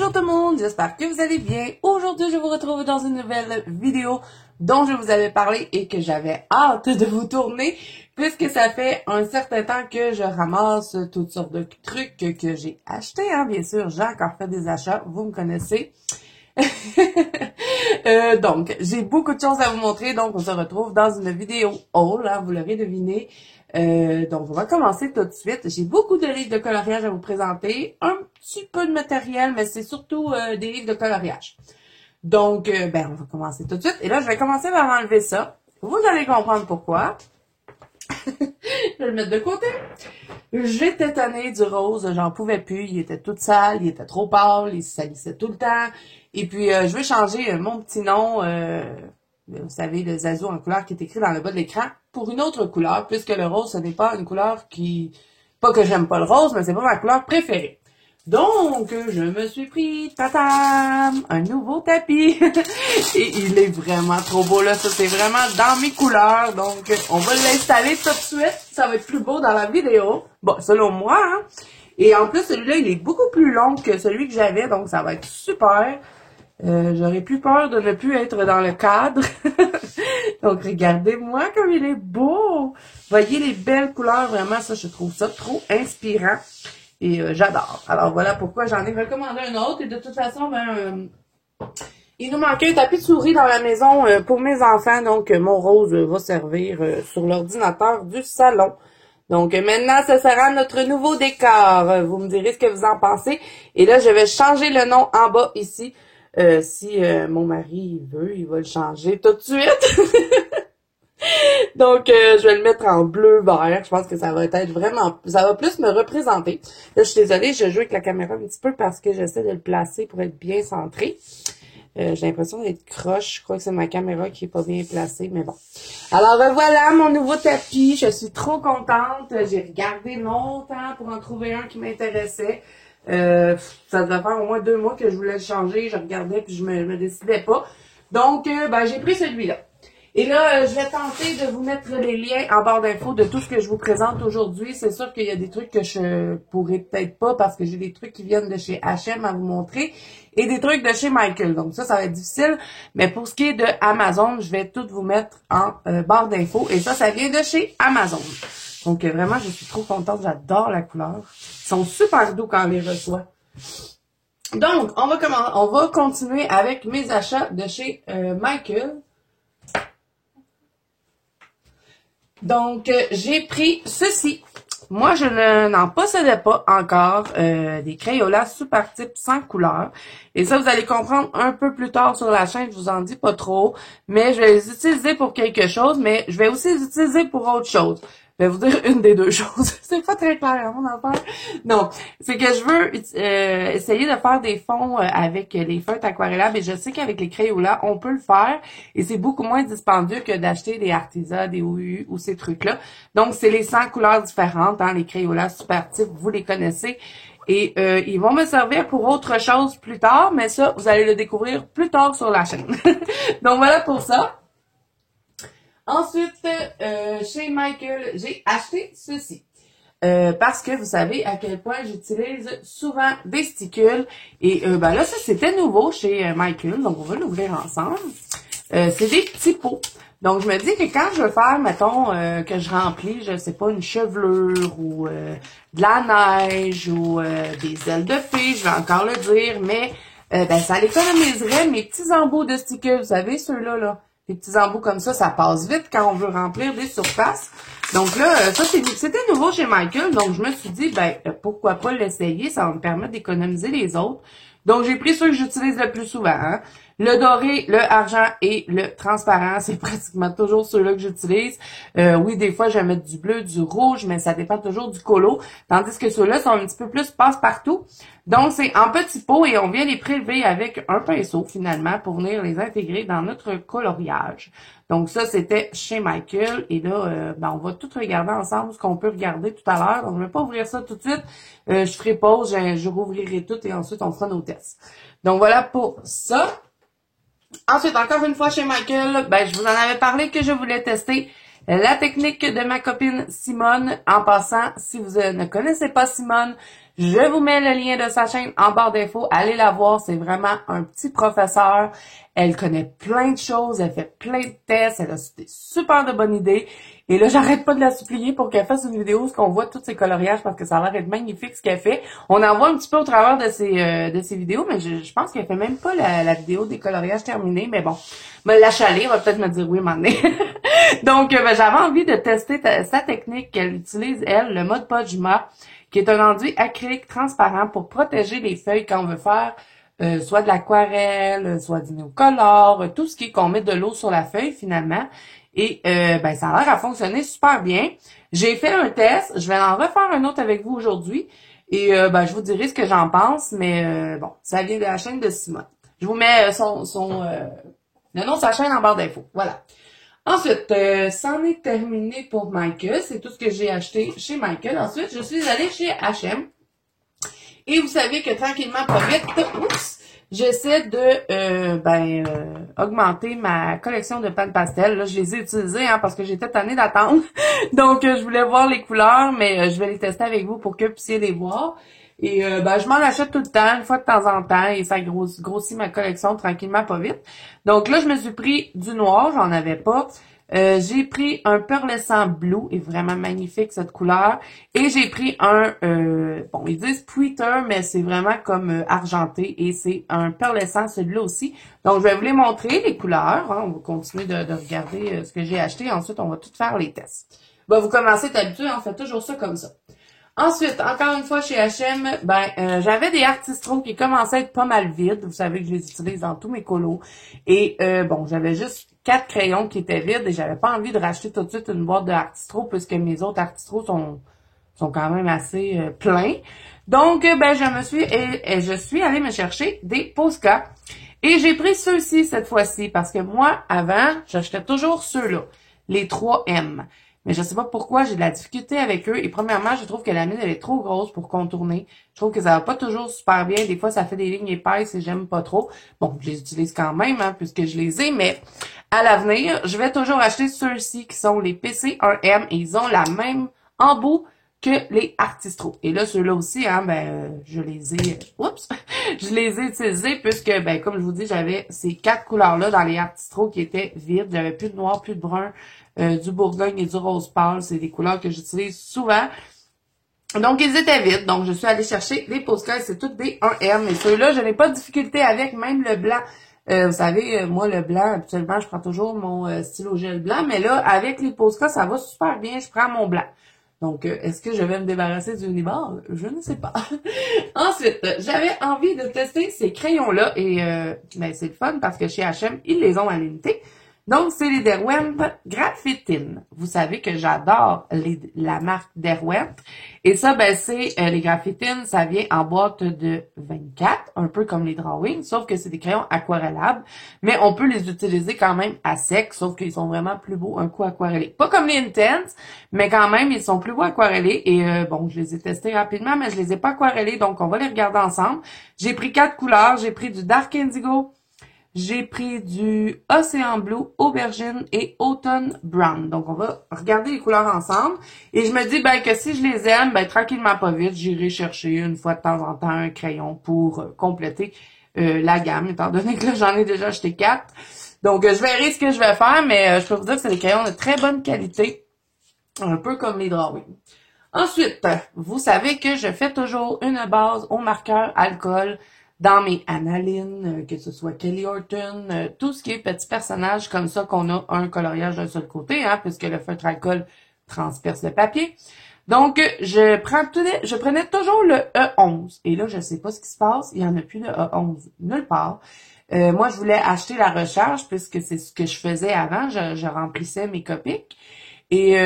Bonjour tout le monde, j'espère que vous allez bien. Aujourd'hui, je vous retrouve dans une nouvelle vidéo dont je vous avais parlé et que j'avais hâte de vous tourner puisque ça fait un certain temps que je ramasse toutes sortes de trucs que j'ai achetés. Bien sûr, j'ai encore fait des achats, vous me connaissez. Donc, j'ai beaucoup de choses à vous montrer, donc on se retrouve dans une vidéo haul, vous l'aurez deviné. Donc, on va commencer tout de suite. J'ai beaucoup de livres de coloriage à vous présenter, un petit peu de matériel, mais c'est surtout des livres de coloriage. Donc, on va commencer tout de suite. Et là, je vais commencer par enlever ça. Vous allez comprendre pourquoi. Je vais le mettre de côté. J'étais tannée du rose, j'en pouvais plus, il était tout sale, il était trop pâle, il se salissait tout le temps. Et puis, je vais changer mon petit nom, vous savez, le Zazu en couleur qui est écrit dans le bas de l'écran, pour une autre couleur, puisque le rose, ce n'est pas une couleur qui... Pas que j'aime pas le rose, mais c'est pas ma couleur préférée. Donc, je me suis pris, tatam, un nouveau tapis. Et il est vraiment trop beau, là. Ça, c'est vraiment dans mes couleurs. Donc, on va l'installer tout de suite. Ça va être plus beau dans la vidéo. Bon, selon moi, Et en plus, celui-là, il est beaucoup plus long que celui que j'avais. Donc, ça va être super. J'aurais plus peur de ne plus être dans le cadre. Donc, regardez-moi comme il est beau. Voyez les belles couleurs. Vraiment, ça, je trouve ça trop inspirant. Et j'adore. Alors, voilà pourquoi j'en ai recommandé un autre. Et de toute façon, il nous manquait un tapis de souris dans la maison pour mes enfants. Donc, mon rose va servir sur l'ordinateur du salon. Donc, maintenant, ce sera notre nouveau décor. Vous me direz ce que vous en pensez. Et là, je vais changer le nom en bas ici. Si mon mari veut, il va le changer tout de suite. Donc, je vais le mettre en bleu-vert. Je pense que ça va être vraiment... Ça va plus me représenter. Là, je suis désolée, je joue avec la caméra un petit peu parce que j'essaie de le placer pour être bien centré. J'ai l'impression d'être croche. Je crois que c'est ma caméra qui est pas bien placée, mais bon. Alors, voilà mon nouveau tapis. Je suis trop contente. J'ai regardé longtemps pour en trouver un qui m'intéressait. Ça devait faire au moins 2 mois que je voulais le changer. Je regardais puis je me décidais pas. Donc, j'ai pris celui-là. Et là, je vais tenter de vous mettre les liens en barre d'infos de tout ce que je vous présente aujourd'hui. C'est sûr qu'il y a des trucs que je pourrais peut-être pas parce que j'ai des trucs qui viennent de chez H&M à vous montrer et des trucs de chez Michael. Donc ça va être difficile. Mais pour ce qui est de Amazon, je vais tout vous mettre en barre d'infos. Et ça vient de chez Amazon. Donc vraiment, je suis trop contente. J'adore la couleur. Ils sont super doux quand on les reçoit. Donc, on va continuer avec mes achats de chez Michael. Donc, j'ai pris ceci. Moi, je n'en possédais pas encore des Crayolas Super Type sans couleur. Et ça, vous allez comprendre un peu plus tard sur la chaîne. Je vous en dis pas trop. Mais je vais les utiliser pour quelque chose. Mais je vais aussi les utiliser pour autre chose. Je vais vous dire une des deux choses. C'est pas très clair, mon affaire. Non, c'est que je veux essayer de faire des fonds avec les feutres aquarellables. Et je sais qu'avec les Crayolas, on peut le faire. Et c'est beaucoup moins dispendieux que d'acheter des Arteza, des OU ou ces trucs-là. Donc, c'est les 100 couleurs différentes. Les Crayolas Super Type, vous les connaissez. Et ils vont me servir pour autre chose plus tard. Mais ça, vous allez le découvrir plus tard sur la chaîne. Donc, voilà pour ça. Ensuite, chez Michael, j'ai acheté ceci. Parce que vous savez à quel point j'utilise souvent des sticules. Et là, ça, c'était nouveau chez Michael. Donc, on va l'ouvrir ensemble. C'est des petits pots. Donc, je me dis que quand je veux faire, mettons, que je remplis, je sais pas, une chevelure ou de la neige ou des ailes de fée, je vais encore le dire, mais ça économiserait mes petits embouts de sticules. Vous savez, ceux-là, là. Des petits embouts comme ça passe vite quand on veut remplir des surfaces. Donc là, ça, c'était nouveau chez Michael. Donc, je me suis dit, pourquoi pas l'essayer? Ça va me permettre d'économiser les autres. Donc, j'ai pris ceux que j'utilise le plus souvent. Le doré, le argent et le transparent, c'est pratiquement toujours ceux-là que j'utilise. Oui, des fois, je vais mettre du bleu, du rouge, mais ça dépend toujours du colo. Tandis que ceux-là sont un petit peu plus passe-partout. Donc, c'est en petits pots et on vient les prélever avec un pinceau, finalement, pour venir les intégrer dans notre coloriage. Donc, ça, c'était chez Michael. Et là, on va tout regarder ensemble, ce qu'on peut regarder tout à l'heure. Donc, je ne vais pas ouvrir ça tout de suite. Je ferai pause, je rouvrirai tout et ensuite, on fera nos tests. Donc, voilà pour ça. Ensuite, encore une fois, chez Michael, je vous en avais parlé que je voulais tester la technique de ma copine Simone. En passant, si vous ne connaissez pas Simone, je vous mets le lien de sa chaîne en barre d'infos. Allez la voir, c'est vraiment un petit professeur. Elle connaît plein de choses, elle fait plein de tests, elle a des super de bonnes idées. Et là, j'arrête pas de la supplier pour qu'elle fasse une vidéo où on voit tous ses coloriages parce que ça a l'air d'être magnifique ce qu'elle fait. On en voit un petit peu au travers de ses vidéos, mais je pense qu'elle fait même pas la vidéo des coloriages terminés, mais bon. Me la chaler, va peut-être me dire oui, m'en est. Donc, j'avais envie de tester sa technique qu'elle utilise, elle, le mode Pojima, qui est un enduit acrylique transparent pour protéger les feuilles quand on veut faire soit de l'aquarelle, soit du néocolore, tout ce qui est qu'on met de l'eau sur la feuille finalement. Et ça a l'air à fonctionner super bien. J'ai fait un test, je vais en refaire un autre avec vous aujourd'hui. Et je vous dirai ce que j'en pense, mais bon, ça vient de la chaîne de Simone. Je vous mets le nom de sa chaîne en barre d'infos. Voilà. Ensuite, c'en est terminé pour Michael. C'est tout ce que j'ai acheté chez Michael. Ensuite, je suis allée chez H&M. Et vous savez que tranquillement, pas vite, j'essaie de augmenter ma collection de pâtes pastel. Là, je les ai utilisées parce que j'étais tannée d'attendre. Donc, je voulais voir les couleurs, mais je vais les tester avec vous pour que vous puissiez les voir. Et je m'en achète tout le temps, une fois de temps en temps, et ça grossit ma collection tranquillement, pas vite. Donc là, je me suis pris du noir, j'en avais pas. J'ai pris un pearlescent blue, est vraiment magnifique cette couleur. Et j'ai pris un, ils disent Twitter, mais c'est vraiment comme argenté. Et c'est un pearlescent, celui-là aussi. Donc, je vais vous les montrer, les couleurs. On va continuer de regarder ce que j'ai acheté. Ensuite, on va tout faire les tests. Vous commencez à être habitué, on fait toujours ça comme ça. Ensuite, encore une fois, chez H&M, j'avais des Artistro qui commençaient à être pas mal vides. Vous savez que je les utilise dans tous mes colos. Et j'avais juste 4 crayons qui étaient vides et j'avais pas envie de racheter tout de suite une boîte de Artistro puisque mes autres Artistro sont quand même assez pleins. Donc, je suis allée me chercher des Posca. Et j'ai pris ceux-ci cette fois-ci parce que moi, avant, j'achetais toujours ceux-là, les 3M. Mais je sais pas pourquoi j'ai de la difficulté avec eux. Et premièrement, je trouve que la mine, elle est trop grosse pour contourner. Je trouve que ça va pas toujours super bien. Des fois, ça fait des lignes épaisses et j'aime pas trop. Bon, je les utilise quand même, puisque je les ai. Mais à l'avenir, je vais toujours acheter ceux-ci qui sont les PC1M. Et ils ont la même embout que les Artistro. Et là, ceux-là aussi, je les ai, je les ai utilisés puisque, comme je vous dis, j'avais ces 4 couleurs-là dans les Artistro qui étaient vides. J'avais plus de noir, plus de brun, du bourgogne et du rose pâle. C'est des couleurs que j'utilise souvent. Donc, ils étaient vides. Donc, je suis allée chercher les Posca. C'est toutes des 1M. Et ceux-là, je n'ai pas de difficulté avec, même le blanc. Vous savez, moi, le blanc, habituellement, je prends toujours mon stylo gel blanc. Mais là, avec les Posca, ça va super bien. Je prends mon blanc. Donc, est-ce que je vais me débarrasser du Uniball? Je ne sais pas. Ensuite, j'avais envie de tester ces crayons-là. Et c'est le fun parce que chez H&M, ils les ont à l'unité. Donc, c'est les Derwent Graphitine. Vous savez que j'adore la marque Derwent. Et ça, c'est les Graphitines, ça vient en boîte de 24, un peu comme les Drawing, sauf que c'est des crayons aquarellables. Mais on peut les utiliser quand même à sec, sauf qu'ils sont vraiment plus beaux un coup aquarellés. Pas comme les Intense, mais quand même, ils sont plus beaux aquarellés. Et je les ai testés rapidement, mais je les ai pas aquarellés, donc on va les regarder ensemble. J'ai pris 4 couleurs. J'ai pris du Dark Indigo, j'ai pris du Océan Blue, Aubergine et Autumn Brown. Donc, on va regarder les couleurs ensemble. Et je me dis que si je les aime, tranquillement pas vite, j'irai chercher une fois de temps en temps un crayon pour compléter la gamme, étant donné que là, j'en ai déjà acheté 4. Donc, je verrai ce que je vais faire, mais je peux vous dire que c'est des crayons de très bonne qualité, un peu comme les Drawing. Ensuite, vous savez que je fais toujours une base au marqueur alcool dans mes Annalyn, que ce soit Kelly Horton, tout ce qui est petits personnages comme ça qu'on a un coloriage d'un seul côté, puisque le feutre alcool transperce le papier. Donc, je prenais toujours le E11. Et là, je sais pas ce qui se passe, il y en a plus de E11 nulle part. Moi, je voulais acheter la recharge puisque c'est ce que je faisais avant, je remplissais mes Copics. Et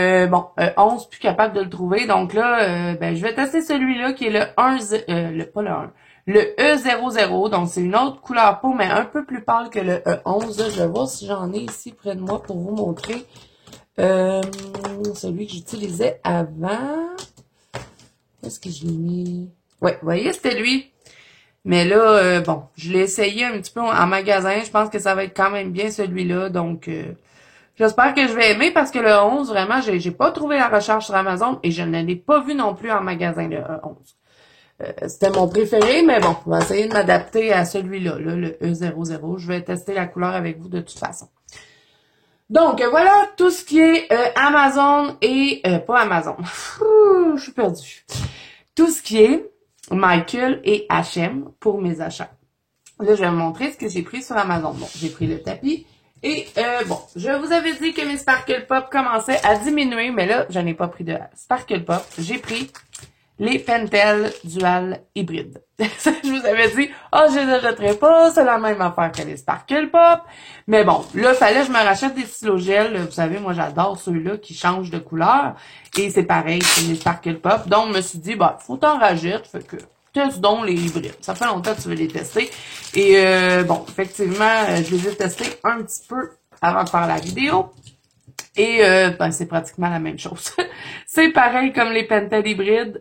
11, plus capable de le trouver. Donc là, je vais tester celui-là qui est le 1, pas le 1. Le E00, donc c'est une autre couleur peau, mais un peu plus pâle que le E11. Je vais voir si j'en ai ici près de moi pour vous montrer. Celui que j'utilisais avant. Est-ce que je l'ai mis? Ouais, vous voyez, c'était lui. Mais là, je l'ai essayé un petit peu en magasin. Je pense que ça va être quand même bien celui-là. Donc, J'espère que je vais aimer parce que le 11, vraiment, j'ai pas trouvé la recherche sur Amazon et je ne l'ai pas vu non plus en magasin, le 11. C'était mon préféré, mais bon, on va essayer de m'adapter à celui-là, là, le E00. Je vais tester la couleur avec vous de toute façon. Donc, voilà tout ce qui est Amazon et... pas Amazon. Je suis perdue. Tout ce qui est Michael et H&M pour mes achats. Là, je vais vous montrer ce que j'ai pris sur Amazon. Bon, j'ai pris le tapis. Et bon, je vous avais dit que mes Sparkle Pop commençaient à diminuer, mais là, je n'ai pas pris de Sparkle Pop. J'ai pris les Pentel Dual Hybride. Je vous avais dit, je ne les jetterai pas, c'est la même affaire que les Sparkle Pop. Mais bon, là, fallait que je me rachète des stylos gel. Vous savez, moi, j'adore ceux-là qui changent de couleur. Et c'est pareil, c'est les Sparkle Pop. Donc, je me suis dit, faut t'en rajouter. Fait que, teste donc les hybrides. Ça fait longtemps que tu veux les tester. Et bon, effectivement, je les ai testés un petit peu avant de faire la vidéo. Et c'est pratiquement la même chose. C'est pareil comme les Pentel hybrides.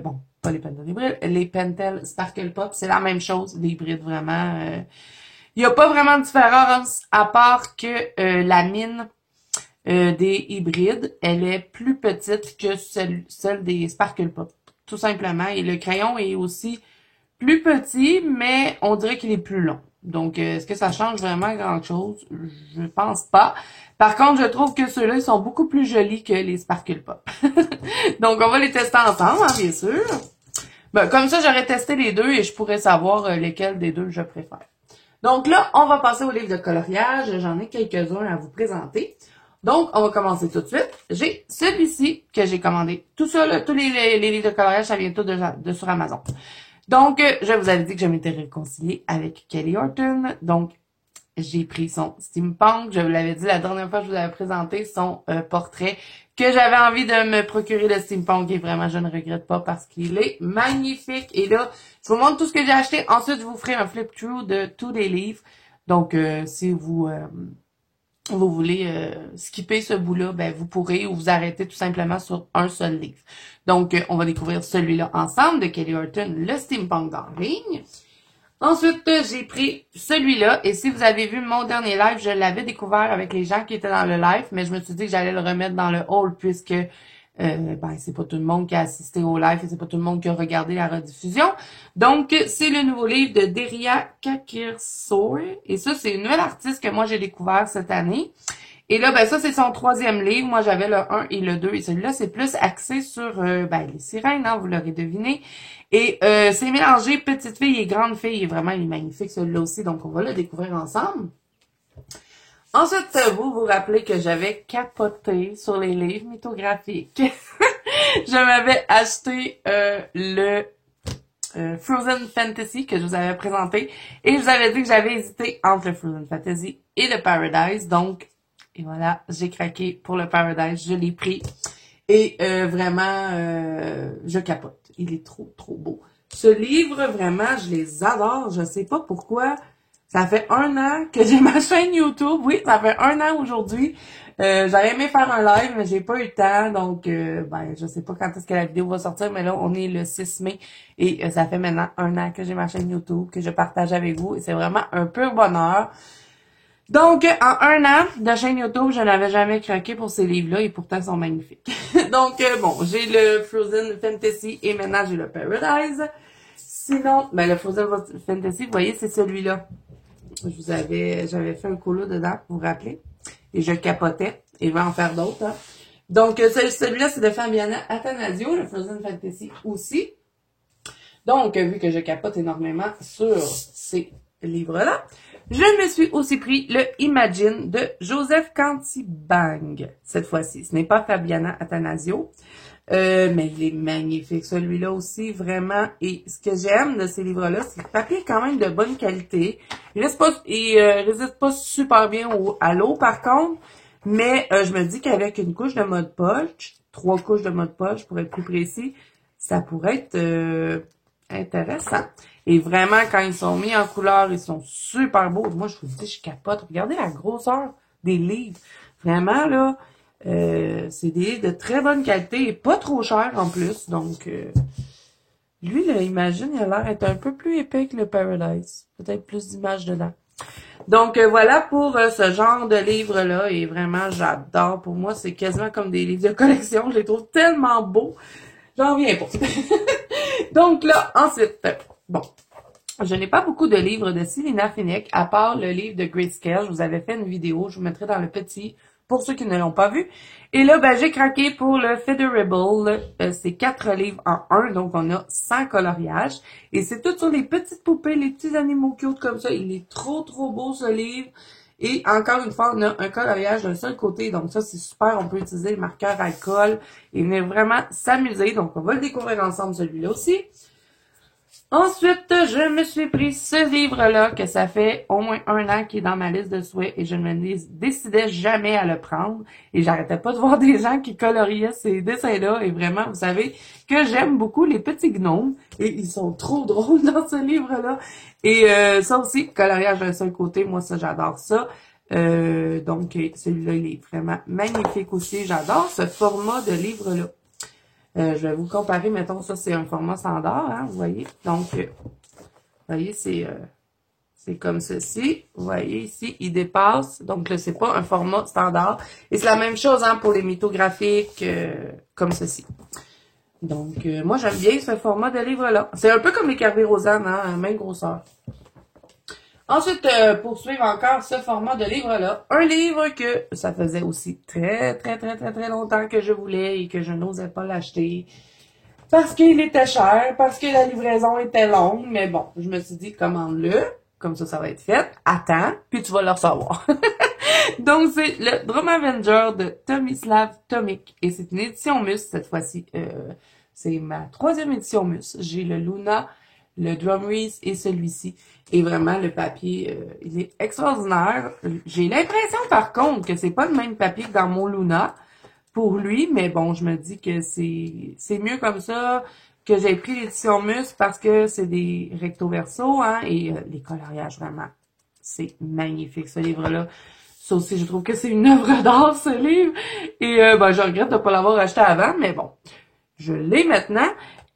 Bon, pas les Pentel hybrides, les Pentel Sparkle Pop, c'est la même chose, les hybrides vraiment. Il n'y a pas vraiment de différence à part que la mine des hybrides, elle est plus petite que celle des Sparkle Pop. Tout simplement. Et le crayon est aussi plus petit, mais on dirait qu'il est plus long. Donc, est-ce que ça change vraiment grand-chose? Je pense pas. Par contre, je trouve que ceux-là, ils sont beaucoup plus jolis que les Sparkle Pop. Donc, on va les tester ensemble, hein, bien sûr. Comme ça, j'aurais testé les deux et je pourrais savoir lesquels des deux je préfère. Donc là, on va passer au livre de coloriage. J'en ai quelques-uns à vous présenter. Donc, on va commencer tout de suite. J'ai celui-ci que j'ai commandé. Tout ça, là, tous les livres de coloriage, ça vient tout de sur Amazon. Donc, je vous avais dit que je m'étais réconciliée avec Kelly Horton. Donc, j'ai pris son steampunk. Je vous l'avais dit la dernière fois que je vous avais présenté son portrait que j'avais envie de me procurer le steampunk et vraiment, je ne regrette pas parce qu'il est magnifique. Et là, je vous montre tout ce que j'ai acheté. Ensuite, je vous ferai un flip-through de tous les livres. Donc, si vous voulez skipper ce bout-là, vous pourrez ou vous arrêter tout simplement sur un seul livre. Donc, on va découvrir celui-là ensemble de Kelly Horton, le Steampunk Darling. Ensuite, j'ai pris celui-là. Et si vous avez vu mon dernier live, je l'avais découvert avec les gens qui étaient dans le live, mais je me suis dit que j'allais le remettre dans le haul puisque c'est pas tout le monde qui a assisté au live et c'est pas tout le monde qui a regardé la rediffusion. Donc, c'est le nouveau livre de Deria Kakirsoy. Et ça, c'est une nouvelle artiste que moi j'ai découvert cette année. Et là, ça, c'est son 3e livre. Moi, j'avais le 1 et le 2. Et celui-là, c'est plus axé sur les sirènes, hein, vous l'aurez deviné. Et c'est mélangé petite fille et grande fille. Et vraiment, il est magnifique, celui-là aussi. Donc, on va le découvrir ensemble. Ensuite, vous vous rappelez que j'avais capoté sur les livres mythographiques. Je m'avais acheté le Frozen Fantasy que je vous avais présenté. Et je vous avais dit que j'avais hésité entre le Frozen Fantasy et le Paradise. Donc, et voilà, j'ai craqué pour le Paradise. Je l'ai pris. Et vraiment, je capote. Il est trop, trop beau. Ce livre, vraiment, je les adore. Je sais pas pourquoi. Ça fait 1 an que j'ai ma chaîne YouTube. Oui, ça fait 1 an aujourd'hui. J'aurais aimé faire un live, mais j'ai pas eu le temps. Donc, je sais pas quand est-ce que la vidéo va sortir, mais là, on est le 6 mai. Et ça fait maintenant 1 an que j'ai ma chaîne YouTube, que je partage avec vous. Et c'est vraiment un pur bonheur. Donc, en 1 an de chaîne YouTube, je n'avais jamais craqué pour ces livres-là et pourtant, ils sont magnifiques. Donc, j'ai le Frozen Fantasy et maintenant, j'ai le Paradise. Sinon, le Frozen Fantasy, vous voyez, c'est celui-là. J'avais fait un colo dedans, vous vous rappelez? Et je capotais. Et je vais en faire d'autres, hein. Donc, celui-là, c'est de Fabiana Attanasio, le Frozen Fantasy aussi. Donc, vu que je capote énormément sur ces livres-là, je me suis aussi pris le Imagine de Joseph Cantibang. Cette fois-ci, ce n'est pas Fabiana Attanasio. Mais il est magnifique, celui-là aussi, vraiment. Et ce que j'aime de ces livres-là, c'est que le papier est quand même de bonne qualité. Il résiste pas super bien à l'eau, par contre. Mais je me dis qu'avec une couche de Mod Podge, 3 couches de Mod Podge pour être plus précis, ça pourrait être intéressant. Et vraiment, quand ils sont mis en couleur, ils sont super beaux. Moi, je vous dis, je capote. Regardez la grosseur des livres. Vraiment, là... c'est des livres de très bonne qualité et pas trop cher en plus. Donc, lui, là, Imagine, il a l'air d'être un peu plus épais que le Paradise. Peut-être plus d'images dedans. Donc voilà pour ce genre de livre-là et vraiment j'adore. Pour moi, c'est quasiment comme des livres de collection. Je les trouve tellement beaux. J'en viens pas. Donc là, ensuite, bon, je n'ai pas beaucoup de livres de Célina Fenech, à part le livre de Grayscale. Je vous avais fait une vidéo, je vous mettrai dans le petit pour ceux qui ne l'ont pas vu. Et là, ben, j'ai craqué pour le Federable. C'est 4 livres en un, donc on a 100 coloriages. Et c'est tout sur les petites poupées, les petits animaux cute comme ça. Il est trop, trop beau ce livre. Et encore une fois, on a un coloriage d'un seul côté. Donc ça, c'est super. On peut utiliser le marqueur alcool et venir vraiment s'amuser. Donc on va le découvrir ensemble, celui-là aussi. Ensuite, je me suis pris ce livre-là, que ça fait au moins un an qu'il est dans ma liste de souhaits et je ne me décidais jamais à le prendre. Et j'arrêtais pas de voir des gens qui coloriaient ces dessins-là. Et vraiment, vous savez que j'aime beaucoup les petits gnomes. Et ils sont trop drôles dans ce livre-là. Et ça aussi, coloriage d'un seul côté, moi ça, j'adore ça. Donc, celui-là, il est vraiment magnifique aussi. J'adore ce format de livre-là. Je vais vous comparer, mettons, ça c'est un format standard, hein, vous voyez. Donc, vous voyez, c'est comme ceci. Vous voyez ici, il dépasse. Donc là, c'est pas un format standard. Et c'est la même chose hein, pour les mythographiques comme ceci. Donc, moi, j'aime bien ce format de livre-là. C'est un peu comme les Carré Rosanne, hein, même grosseur. Ensuite, pour suivre encore ce format de livre-là, un livre que ça faisait aussi très longtemps que je voulais et que je n'osais pas l'acheter. Parce qu'il était cher, parce que la livraison était longue, mais bon, je me suis dit, commande-le, comme ça va être fait, attends, puis tu vas le recevoir. Donc, c'est le Drum Avenger de Tomislav Tomic, et c'est une édition Mus cette fois-ci. C'est ma 3e édition Mus. J'ai le Luna, le Drum Reese et celui-ci. Et vraiment, le papier, il est extraordinaire. J'ai l'impression, par contre, que c'est pas le même papier que dans mon Luna pour lui, mais bon, je me dis que c'est mieux comme ça que j'ai pris l'édition Mus parce que c'est des recto verso, hein, et les coloriages, vraiment, c'est magnifique, ce livre-là. Ça aussi, je trouve que c'est une œuvre d'art, ce livre. Et ben, je regrette de ne pas l'avoir acheté avant, mais bon, je l'ai maintenant.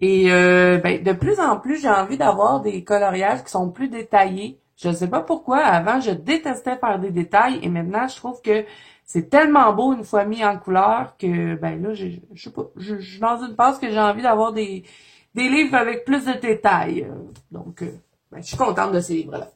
Et ben, de plus en plus, j'ai envie d'avoir des coloriages qui sont plus détaillés. Je ne sais pas pourquoi. Avant, je détestais faire des détails et maintenant, je trouve que c'est tellement beau une fois mis en couleur que ben là, je sais pas, je suis dans une phase que j'ai envie d'avoir des livres avec plus de détails. Donc, ben, je suis contente de ces livres-là.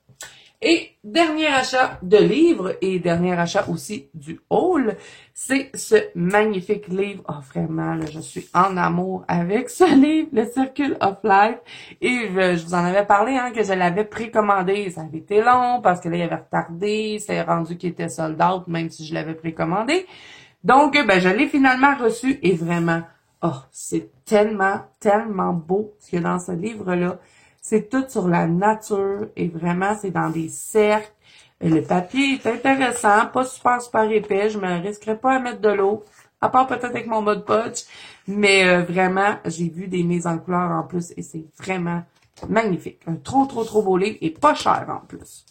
Et dernier achat de livres et dernier achat aussi du haul, c'est ce magnifique livre. Oh, vraiment, là, je suis en amour avec ce livre, le Circle of Life. Et je vous en avais parlé, hein, que je l'avais précommandé. Ça avait été long parce que là, il avait retardé. C'est rendu qu'il était sold out, même si je l'avais précommandé. Donc, ben, je l'ai finalement reçu et vraiment, oh, c'est tellement beau ce qu'il y a dans ce livre-là. C'est tout sur la nature et vraiment, c'est dans des cercles. Le papier est intéressant, pas super épais. Je me risquerais pas à mettre de l'eau, à part peut-être avec mon Mod Podge. Mais vraiment, j'ai vu des mises en couleur en plus et c'est vraiment magnifique. Un trop beau livre et pas cher en plus.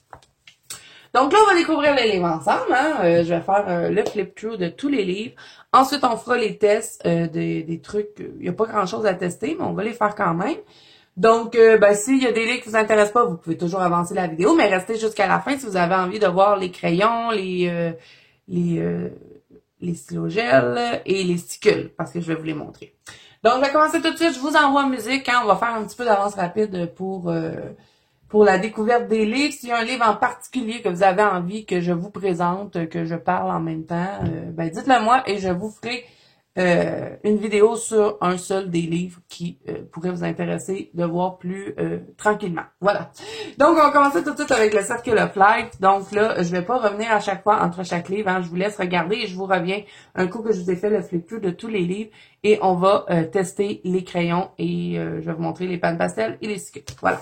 Donc là, on va découvrir les livres ensemble. Hein? Je vais faire le flip-through de tous les livres. Ensuite, on fera les tests des trucs. Il n'y a pas grand-chose à tester, mais on va les faire quand même. Donc, ben, s'il y a des livres qui vous intéressent pas, vous pouvez toujours avancer la vidéo, mais restez jusqu'à la fin si vous avez envie de voir les crayons, les stylogels et les sticules, parce que je vais vous les montrer. Donc, je vais commencer tout de suite. Je vous envoie en musique. Hein, on va faire un petit peu d'avance rapide pour la découverte des livres. S'il y a un livre en particulier que vous avez envie que je vous présente, que je parle en même temps, ben, dites-le moi et je vous ferai une vidéo sur un seul des livres qui pourrait vous intéresser de voir plus tranquillement. Voilà. Donc, on va commencer tout de suite avec le Circle of Life. Donc là, je vais pas revenir à chaque fois entre chaque livre. Hein. Je vous laisse regarder et je vous reviens un coup que je vous ai fait le flip-through de tous les livres. Et on va tester les crayons et je vais vous montrer les pannes pastel et les stickers. Voilà.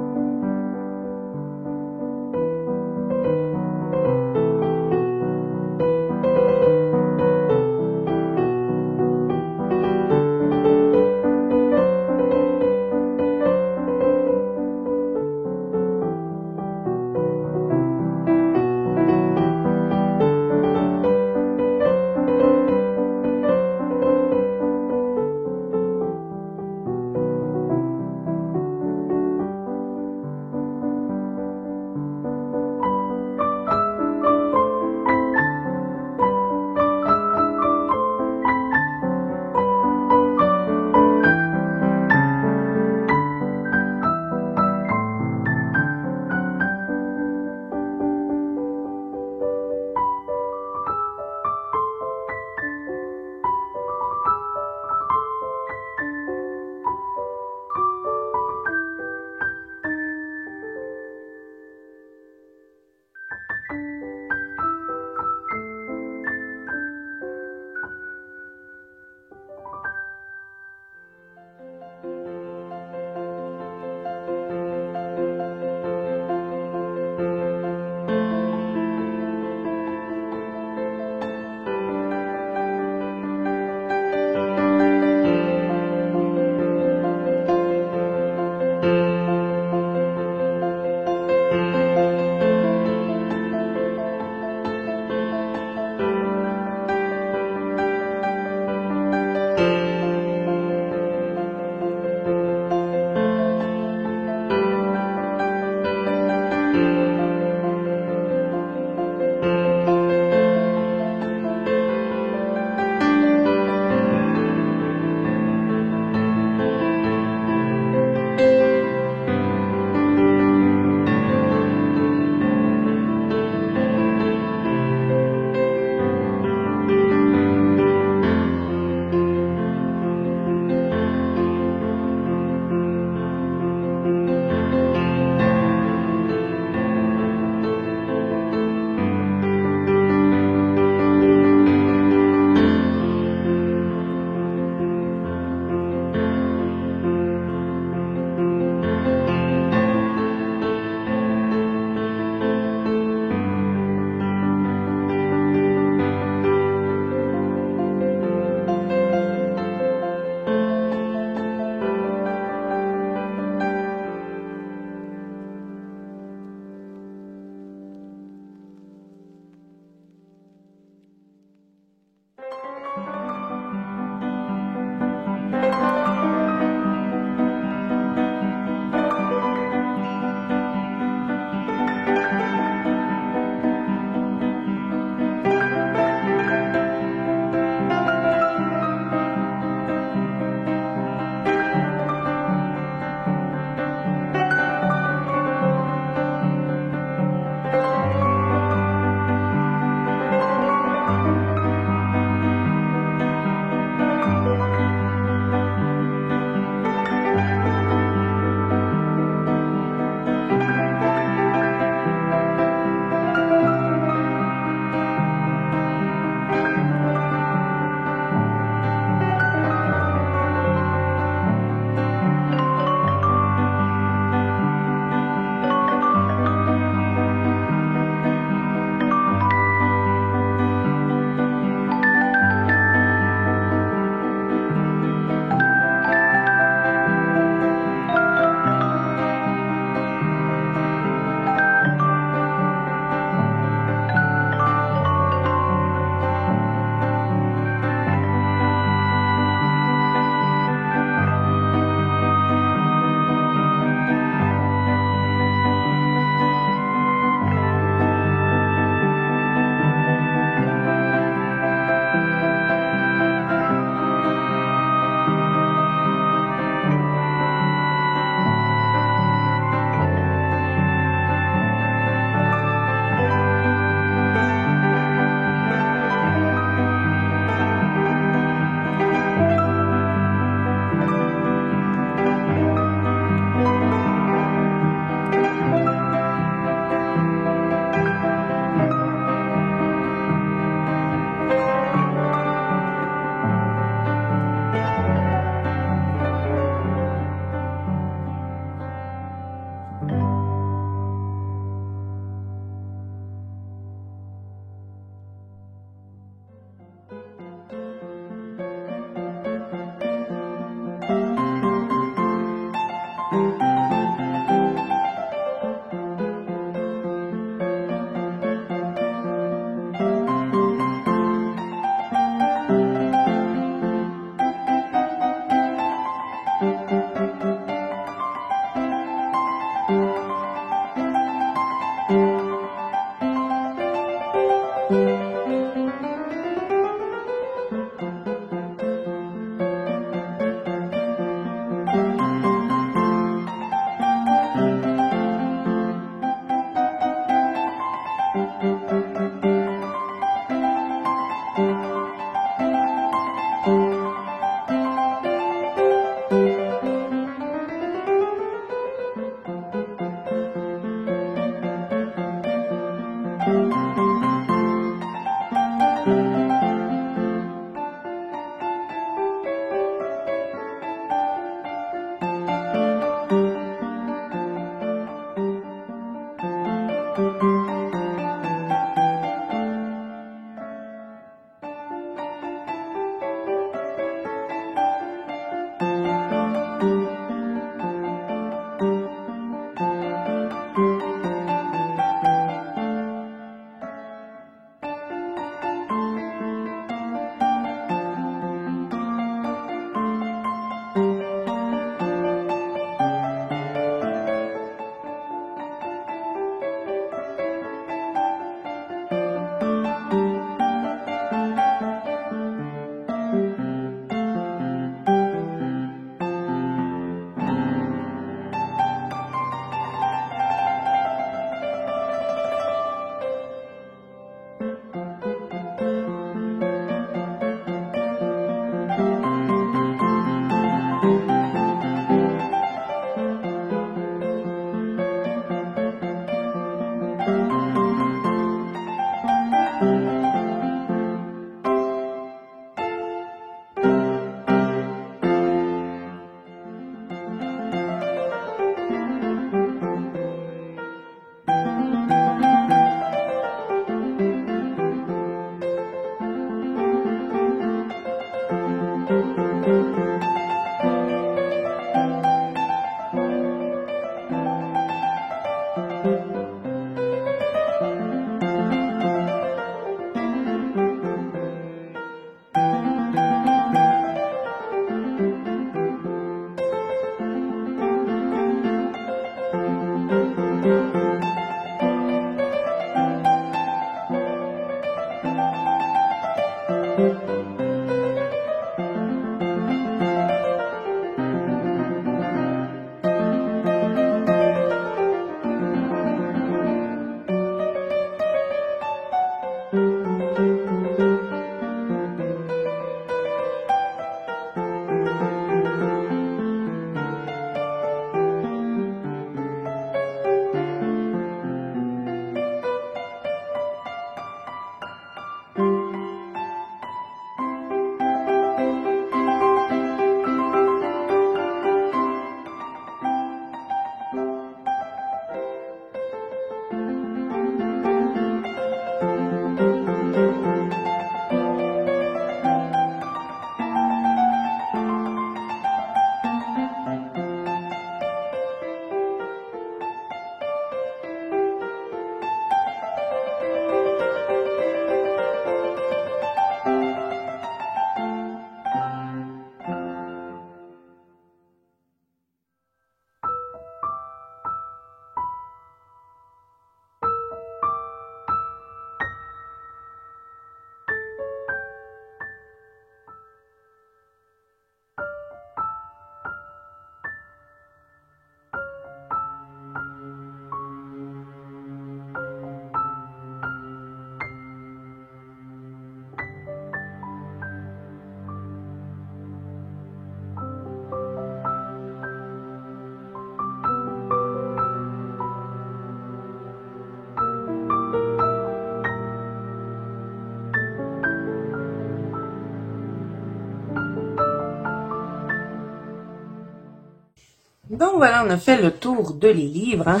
Donc voilà, on a fait le tour de les livres. Hein.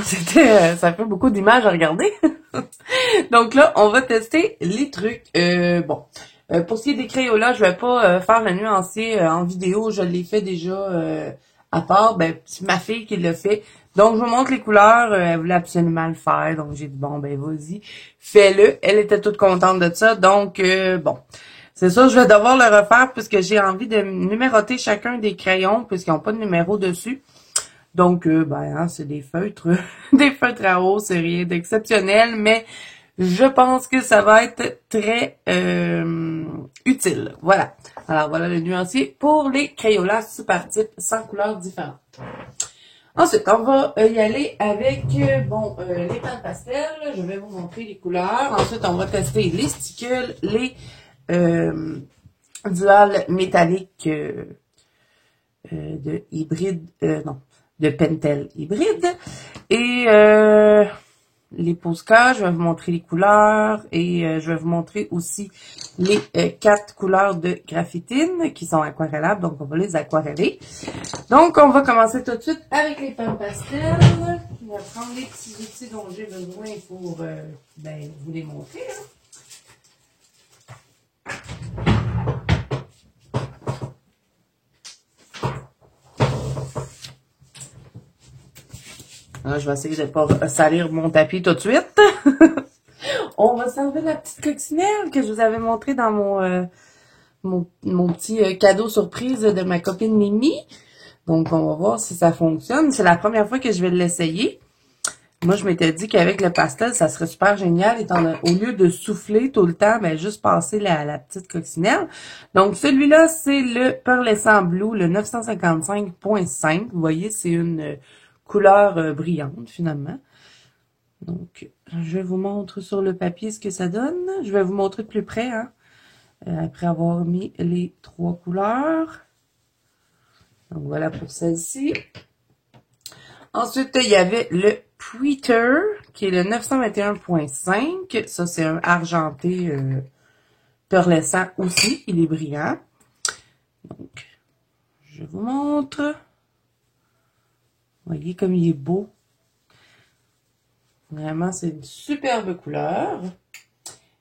Ça fait beaucoup d'images à regarder. Donc là, on va tester les trucs. Pour ce qui est des Crayolas, je vais pas faire le nuancier en vidéo. Je l'ai fait déjà à part. Ben, c'est ma fille qui l'a fait. Donc, je vous montre les couleurs. Elle voulait absolument le faire. Donc, j'ai dit, bon, ben vas-y, fais-le. Elle était toute contente de ça. Donc, bon. C'est ça, je vais devoir le refaire puisque j'ai envie de numéroter chacun des crayons puisqu'ils n'ont pas de numéro dessus. Donc, c'est des feutres. Des feutres à eau, c'est rien d'exceptionnel, mais je pense que ça va être très utile. Voilà. Alors, voilà le nuancier pour les Crayolas Super Type 100 couleurs différentes. Ensuite, on va y aller avec les pâtes pastel. Je vais vous montrer les couleurs. Ensuite, on va tester les sticules, les dual métallique de hybride, non, de Pentel hybride. Et les postcards, je vais vous montrer les couleurs et je vais vous montrer aussi les 4 couleurs de graphitine qui sont aquarellables, donc on va les aquareller. Donc on va commencer tout de suite avec les peintes pastels. Je vais prendre les petits outils dont j'ai besoin pour vous les montrer. Hein. Là, je vais essayer de ne pas salir mon tapis tout de suite. On va servir la petite coccinelle que je vous avais montrée dans mon petit cadeau surprise de ma copine Mimi. Donc, on va voir si ça fonctionne. C'est la première fois que je vais l'essayer. Moi, je m'étais dit qu'avec le pastel, ça serait super génial. Au lieu de souffler tout le temps, ben, juste passer la petite coccinelle. Donc, celui-là, c'est le Pearlescent Blue, le 955.5. Vous voyez, c'est une couleur brillante, finalement. Donc, je vous montre sur le papier ce que ça donne. Je vais vous montrer de plus près, hein, après avoir mis les 3 couleurs. Donc, voilà pour celle-ci. Ensuite, il y avait le Preeter, qui est le 921.5. Ça, c'est un argenté pearlescent aussi. Il est brillant. Donc, je vous montre. Vous voyez comme il est beau. Vraiment, c'est une superbe couleur.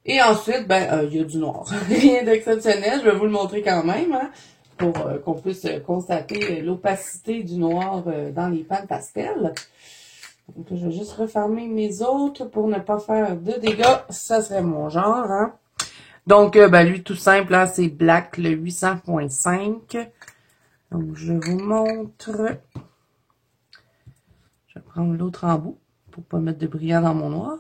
Et ensuite, il y a du noir. Rien d'exceptionnel. Je vais vous le montrer quand même, hein, pour qu'on puisse constater l'opacité du noir dans les pans pastel. Donc, je vais juste refermer mes autres pour ne pas faire de dégâts. Ça serait mon genre, hein. Donc, lui, tout simple, là, c'est Black, le 800.5. Donc, je vous montre. Je vais prendre l'autre en bout pour pas mettre de brillant dans mon noir.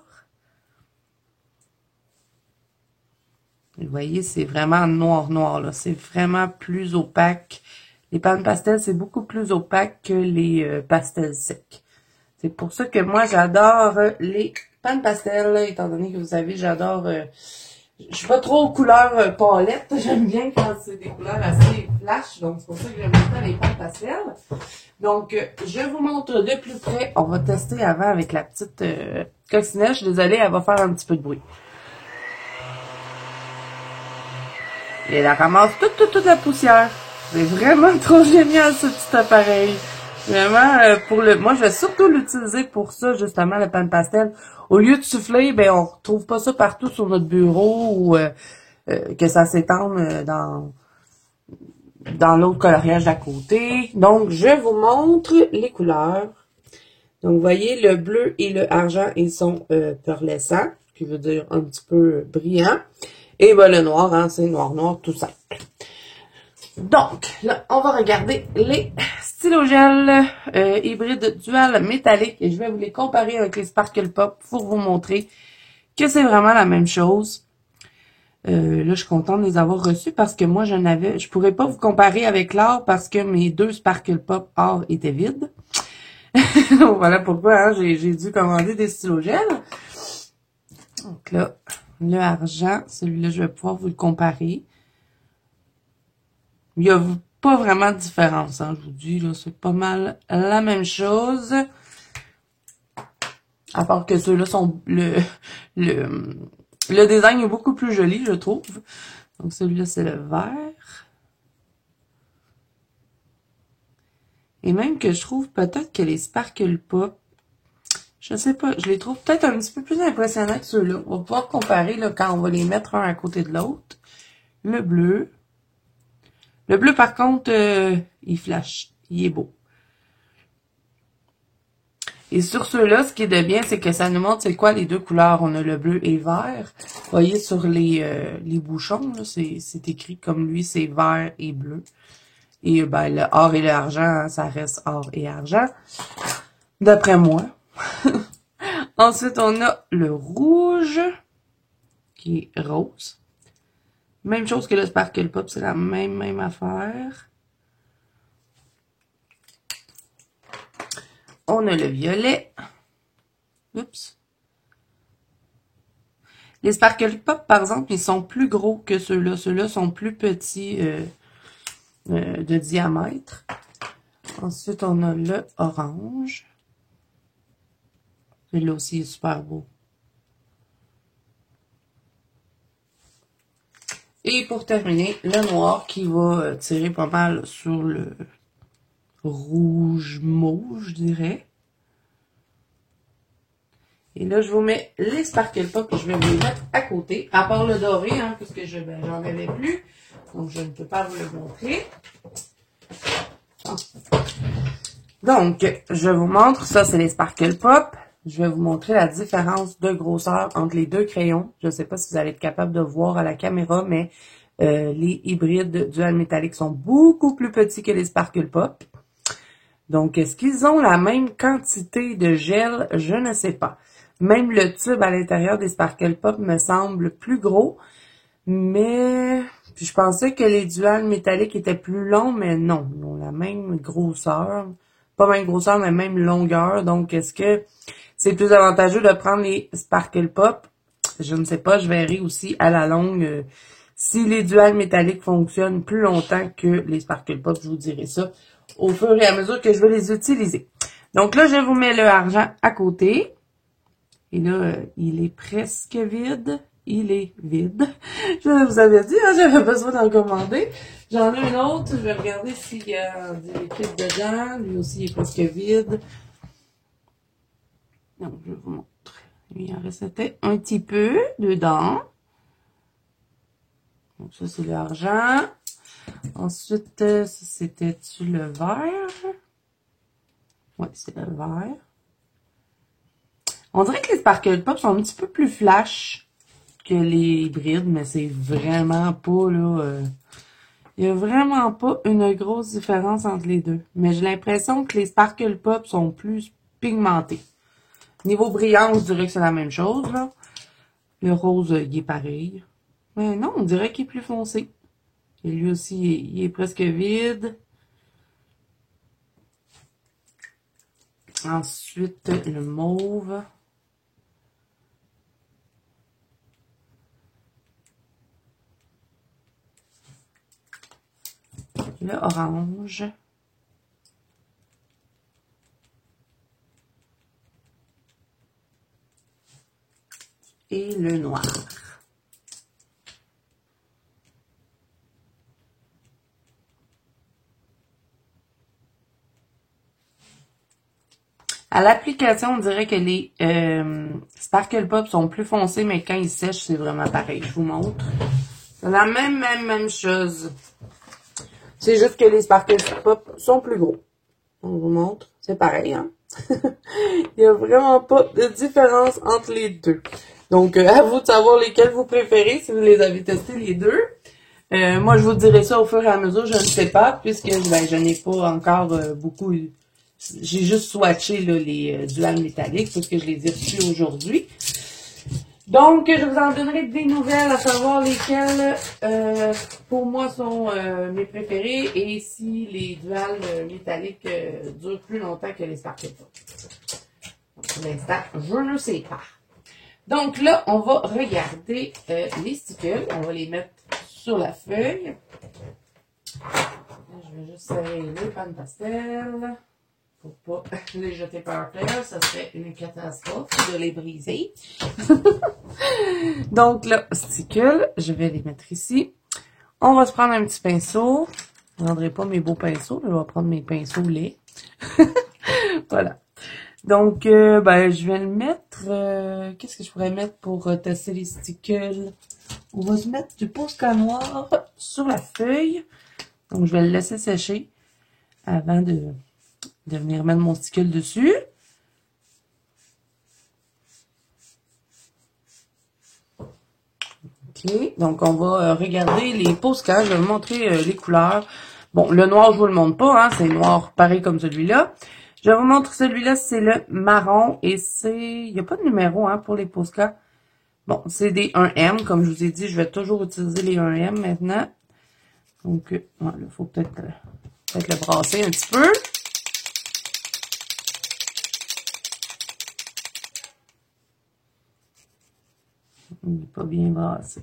Vous voyez, c'est vraiment noir, là. C'est vraiment plus opaque. Les pans pastel, c'est beaucoup plus opaque que les pastels secs. C'est pour ça que moi, j'adore les pans pastel, étant donné que vous savez, j'adore... je suis pas trop aux couleurs palettes. J'aime bien quand c'est des couleurs assez flash. Donc, c'est pour ça que j'aime bien les pans pastel. Donc, je vous montre de plus près. On va tester avant avec la petite coccinelle. Je suis désolée, elle va faire un petit peu de bruit. Et elle ramasse toute la poussière. C'est vraiment trop génial, ce petit appareil. Vraiment, moi, je vais surtout l'utiliser pour ça, justement, le pan pastel. Au lieu de souffler, ben, on retrouve pas ça partout sur notre bureau ou que ça s'étende dans l'autre coloriage d'à côté. Donc, je vous montre les couleurs. Donc, vous voyez, le bleu et le argent, ils sont pearlescents, qui veut dire un petit peu brillant. Et le noir, hein, c'est noir tout simple. Donc, là, on va regarder les stylogels hybrides dual métalliques. Et je vais vous les comparer avec les Sparkle Pop pour vous montrer que c'est vraiment la même chose. Là, je suis contente de les avoir reçus parce que moi, je pourrais pas vous comparer avec l'or parce que mes 2 Sparkle Pop or étaient vides. Voilà pourquoi, hein, j'ai dû commander des stylogels. Donc là, le argent, celui-là, je vais pouvoir vous le comparer. Il n'y a pas vraiment de différence, hein, je vous dis, là, c'est pas mal la même chose. À part que ceux-là sont... Le design est beaucoup plus joli, je trouve. Donc, celui-là, c'est le vert. Et même que je trouve peut-être que les Sparkle Pop, je sais pas, je les trouve peut-être un petit peu plus impressionnants que ceux-là. On va pouvoir comparer là, quand on va les mettre un à côté de l'autre. Le bleu. Le bleu, par contre, il flash. Il est beau. Et sur ceux-là, ce qui est de bien, c'est que ça nous montre c'est quoi les 2 couleurs. On a le bleu et vert. Vous voyez sur les bouchons, c'est écrit comme lui, c'est vert et bleu. Et le or et l'argent, hein, ça reste or et argent. D'après moi. Ensuite, on a le rouge, qui est rose. Même chose que le Sparkle Pop, c'est la même affaire. On a le violet. Oups. Les Sparkle Pop, par exemple, ils sont plus gros que ceux-là. Ceux-là sont plus petits de diamètre. Ensuite, on a le orange. Celui-là aussi est super beau. Et pour terminer, le noir qui va tirer pas mal sur le rouge mauve, je dirais. Et là, je vous mets les Sparkle Pop et je vais vous les mettre à côté. À part le doré, hein, puisque j'en avais plus. Donc, je ne peux pas vous le montrer. Donc, je vous montre. Ça, c'est les Sparkle Pop. Je vais vous montrer la différence de grosseur entre les deux crayons. Je ne sais pas si vous allez être capable de voir à la caméra, mais les hybrides dual métallique sont beaucoup plus petits que les Sparkle Pop. Donc, est-ce qu'ils ont la même quantité de gel? Je ne sais pas. Même le tube à l'intérieur des Sparkle Pop me semble plus gros. Mais puis je pensais que les duals métalliques étaient plus longs, mais non. Ils ont la même grosseur. Pas même grosseur, mais même longueur. Donc, est-ce que c'est plus avantageux de prendre les Sparkle Pop? Je ne sais pas. Je verrai aussi à la longue si les duals métalliques fonctionnent plus longtemps que les Sparkle Pop. Je vous dirai ça au fur et à mesure que je vais les utiliser. Donc là, je vous mets le argent à côté. Et là, il est presque vide. Il est vide. Je vous avais dit, hein, j'avais besoin d'en commander. J'en ai un autre. Je vais regarder s'il y a du liquide dedans. Lui aussi, il est presque vide. Donc, je vous montre. Il en restait un petit peu dedans. Donc, ça, c'est l'argent. Ensuite, c'était-tu le vert? Oui, c'est le vert. On dirait que les Sparkle Pop sont un petit peu plus flash que les hybrides, mais c'est vraiment pas, là... il n'y a vraiment pas une grosse différence entre les deux. Mais j'ai l'impression que les Sparkle Pop sont plus pigmentés. Niveau brillant, on dirait que c'est la même chose, là. Le rose, il est pareil. Mais non, on dirait qu'il est plus foncé. Et lui aussi, il est presque vide. Ensuite, le mauve. Le orange. Et le noir. À l'application, on dirait que les Sparkle Pop sont plus foncés, mais quand ils sèchent, c'est vraiment pareil. Je vous montre. C'est la même chose. C'est juste que les Sparkle Pop sont plus gros. On vous montre. C'est pareil, hein? Il n'y a vraiment pas de différence entre les deux. Donc, à vous de savoir lesquels vous préférez, si vous les avez testés les deux. Moi, je vous dirai ça au fur et à mesure, je ne sais pas, puisque je n'ai pas encore beaucoup... J'ai juste swatché là, les duals métalliques, puisque je les ai reçus aujourd'hui. Donc, je vous en donnerai des nouvelles, à savoir lesquelles, pour moi, sont mes préférés, et si les duals métalliques durent plus longtemps que les Sparkle Pop. Pour l'instant, je ne sais pas. Donc là, on va regarder les stickers. On va les mettre sur la feuille. Je vais juste serrer les pannes pastel. Pour pas les jeter par terre, ça serait une catastrophe de les briser. Donc là, stickers, je vais les mettre ici. On va se prendre un petit pinceau. Je ne prendrai pas mes beaux pinceaux, je vais prendre mes pinceaux laids. Voilà. Donc, je vais le mettre... qu'est-ce que je pourrais mettre pour tester les stickers? On va se mettre du Posca noir sur la feuille. Donc, je vais le laisser sécher avant de venir mettre mon sticker dessus. OK. Donc, on va regarder les Posca. Je vais vous montrer les couleurs. Bon, le noir, je vous le montre pas. Hein, c'est noir pareil comme celui-là. Je vous montre celui-là, c'est le marron. Et c'est... Il n'y a pas de numéro hein, pour les Posca. Bon, c'est des 1M. Comme je vous ai dit, je vais toujours utiliser les 1M maintenant. Donc, voilà, il faut peut-être le brasser un petit peu. Il n'est pas bien brassé.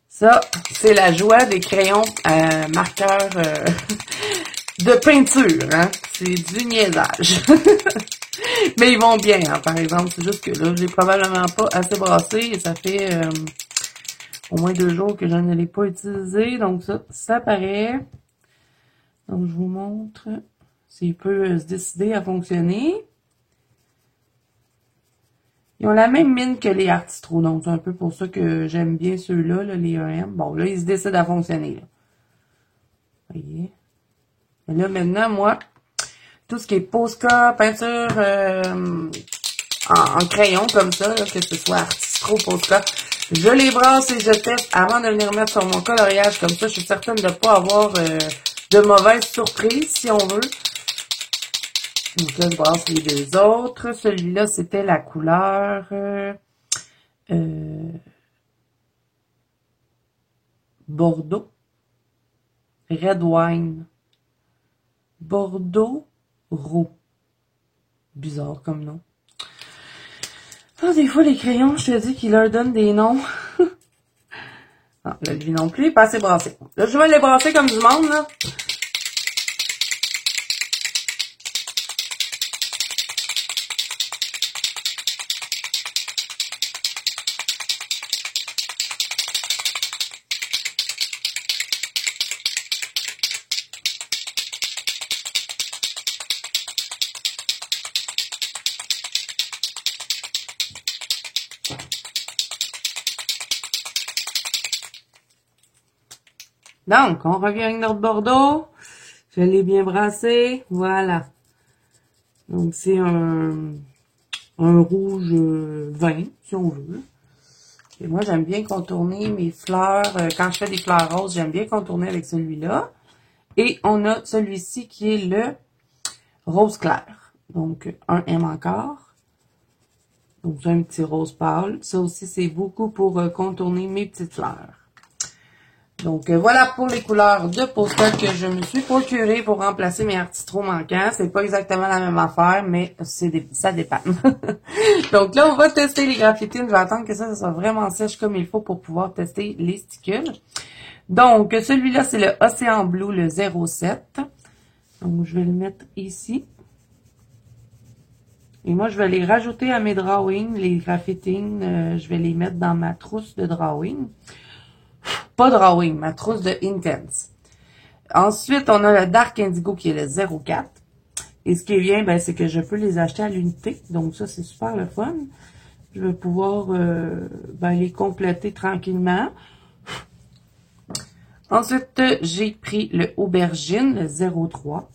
Ça, c'est la joie des crayons marqueurs de peinture, hein. C'est du niaisage. Mais ils vont bien, hein, par exemple. C'est juste que là, j'ai probablement pas assez brassé et ça fait au moins 2 jours que je ne l'ai pas utilisé. Donc ça paraît. Donc je vous montre s'il peut se décider à fonctionner. Ils ont la même mine que les Artistro, donc c'est un peu pour ça que j'aime bien ceux-là, là, les 1M. Bon, là, ils se décident à fonctionner. Là. Vous voyez? Et là, maintenant, moi, tout ce qui est Posca, peinture en crayon comme ça, là, que ce soit Artistro, Posca, je les brasse et je teste avant de venir mettre sur mon coloriage. Comme ça, je suis certaine de ne pas avoir de mauvaises surprises, si on veut. Donc là, je brasse les 2 autres. Celui-là, c'était la couleur Bordeaux. Red Wine. Bordeaux roux. Bizarre comme nom. Ah, des fois, les crayons, je te dis qu'ils leur donnent des noms. Ah, là, lui non plus, il est pas assez brassé. Là, je vais les brasser comme du monde, là. Donc, on revient avec notre Bordeaux. Je l'ai bien brassé. Voilà. Donc, c'est un rouge vin, si on veut. Et moi, j'aime bien contourner mes fleurs. Quand je fais des fleurs roses, j'aime bien contourner avec celui-là. Et on a celui-ci qui est le rose clair. Donc, un M encore. Donc, j'ai un petit rose pâle. Ça aussi, c'est beaucoup pour contourner mes petites fleurs. Donc, voilà pour les couleurs de Posca que je me suis procuré pour remplacer mes Artistro manquants. C'est pas exactement la même affaire, mais ça dépend. Donc là, on va tester les graphitines. Je vais attendre que ça soit vraiment sèche comme il faut pour pouvoir tester les sticules. Donc, celui-là, c'est le Océan Blue, le 07. Donc, je vais le mettre ici. Et moi, je vais les rajouter à mes drawings, les graphitines. Je vais les mettre dans ma trousse de drawing. Pas drawing, ma trousse de Intense. Ensuite, on a le Dark Indigo qui est le 04. Et ce qui est bien, ben, c'est que je peux les acheter à l'unité. Donc ça, c'est super le fun. Je vais pouvoir les compléter tranquillement. Ensuite, j'ai pris le Aubergine, le 03.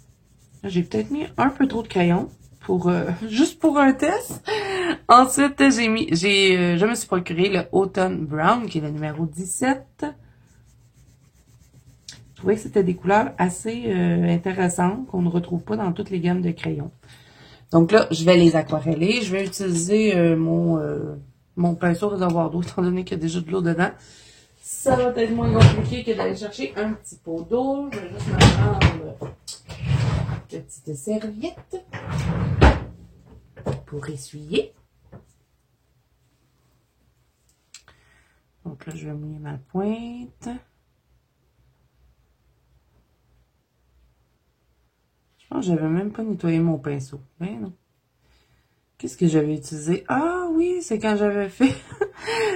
J'ai peut-être mis un peu trop de crayon pour juste pour un test. Ensuite, je me suis procuré le Autumn Brown qui est le numéro 17. Je trouvais que c'était des couleurs assez intéressantes qu'on ne retrouve pas dans toutes les gammes de crayons. Donc là, je vais les aquareller. Je vais utiliser mon pinceau réservoir d'eau, étant donné qu'il y a déjà de l'eau dedans. Ça va être moins compliqué que d'aller chercher un petit pot d'eau. Je vais juste me prendre une petite serviette pour essuyer. Donc là, je vais mouiller ma pointe. Je pense que j'avais même pas nettoyé mon pinceau. Ben non. Qu'est-ce que j'avais utilisé? Ah oui, c'est quand j'avais fait...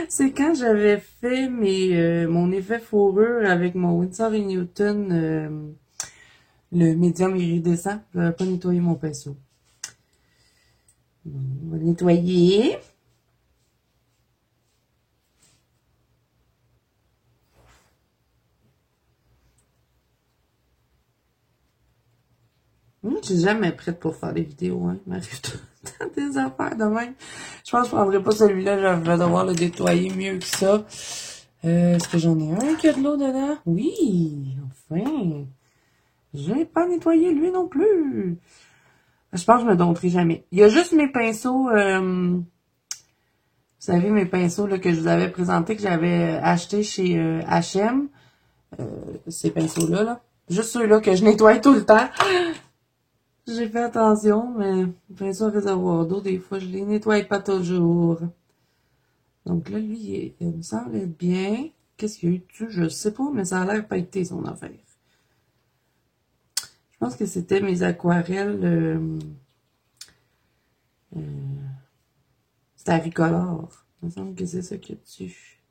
c'est quand j'avais fait mon effet fourrure avec mon Winsor & Newton, le médium iridescent. Je n'avais pas nettoyé mon pinceau. On va nettoyer. Moi, je suis jamais prête pour faire des vidéos, hein. Il m'arrive tout le temps des affaires de même. Je pense que je prendrai pas celui-là, je vais devoir le nettoyer mieux que ça. Est-ce que j'en ai un qui a de l'eau dedans? Oui, enfin. Je n'ai pas nettoyé lui non plus. Je pense que je me dompterai jamais. Il y a juste mes pinceaux, vous savez, mes pinceaux là, que je vous avais présentés, que j'avais achetés chez H&M. Ces pinceaux-là, là. Juste ceux-là que je nettoie tout le temps. J'ai fait attention, mais les pinceaux à réservoir d'eau, des fois, je les nettoie pas toujours. Donc là, lui, il me semble être bien. Qu'est-ce qu'il y a eu dessus? Je sais pas, mais ça a l'air pailleté, son affaire. Je pense que c'était mes aquarelles. C'était Avicolore. Il me semble que c'est ça qu'il y a dessus.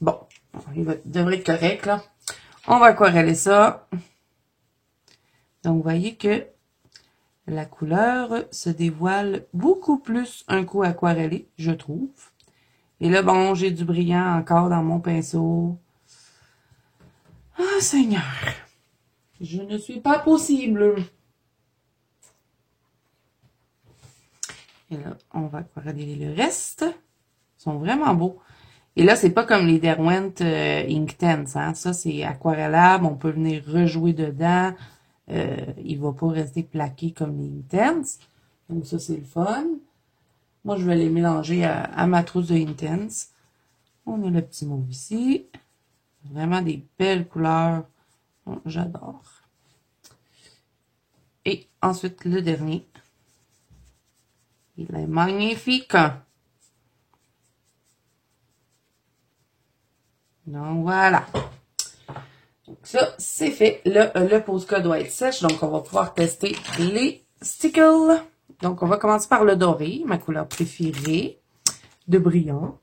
Bon, devrait être correct, là. On va aquareller ça. Donc, vous voyez que la couleur se dévoile beaucoup plus un coup aquarellé, je trouve. Et là, bon, j'ai du brillant encore dans mon pinceau. Ah, Seigneur! Je ne suis pas possible! Et là, on va aquareller le reste. Ils sont vraiment beaux. Et là, c'est pas comme les Derwent Inktense, hein. Ça, c'est aquarellable. On peut venir rejouer dedans. Il va pas rester plaqué comme les Inktense. Donc ça, c'est le fun. Moi, je vais les mélanger à ma trousse de Inktense. On a le petit mauve ici. Vraiment des belles couleurs. J'adore. Et ensuite, le dernier. Il est magnifique. Donc, voilà. Donc, ça, c'est fait. Là, le Posca doit être sèche. Donc, on va pouvoir tester les stickles. Donc, on va commencer par le doré, ma couleur préférée de brillant.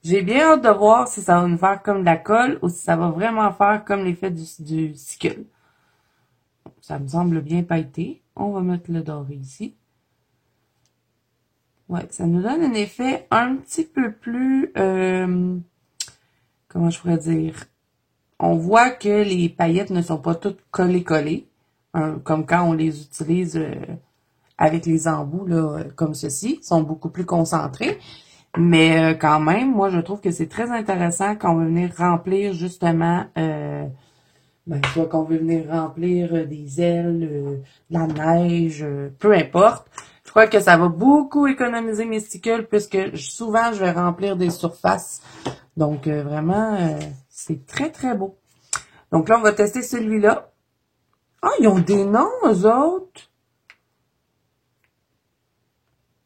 J'ai bien hâte de voir si ça va nous faire comme de la colle ou si ça va vraiment faire comme l'effet du stickle. Ça me semble bien pailleté. On va mettre le doré ici. Ouais, ça nous donne un effet un petit peu plus... comment je pourrais dire? On voit que les paillettes ne sont pas toutes collées, comme quand on les utilise avec les embouts, là, comme ceci. Ils sont beaucoup plus concentrés. Mais quand même, moi, je trouve que c'est très intéressant quand on veut venir remplir, justement, soit qu'on veut venir remplir des ailes, de la neige, peu importe. Je crois que ça va beaucoup économiser mes stickles puisque souvent, je vais remplir des surfaces. Donc, vraiment, c'est très, très beau. Donc là, on va tester celui-là. Ah, ils ont des noms, eux autres.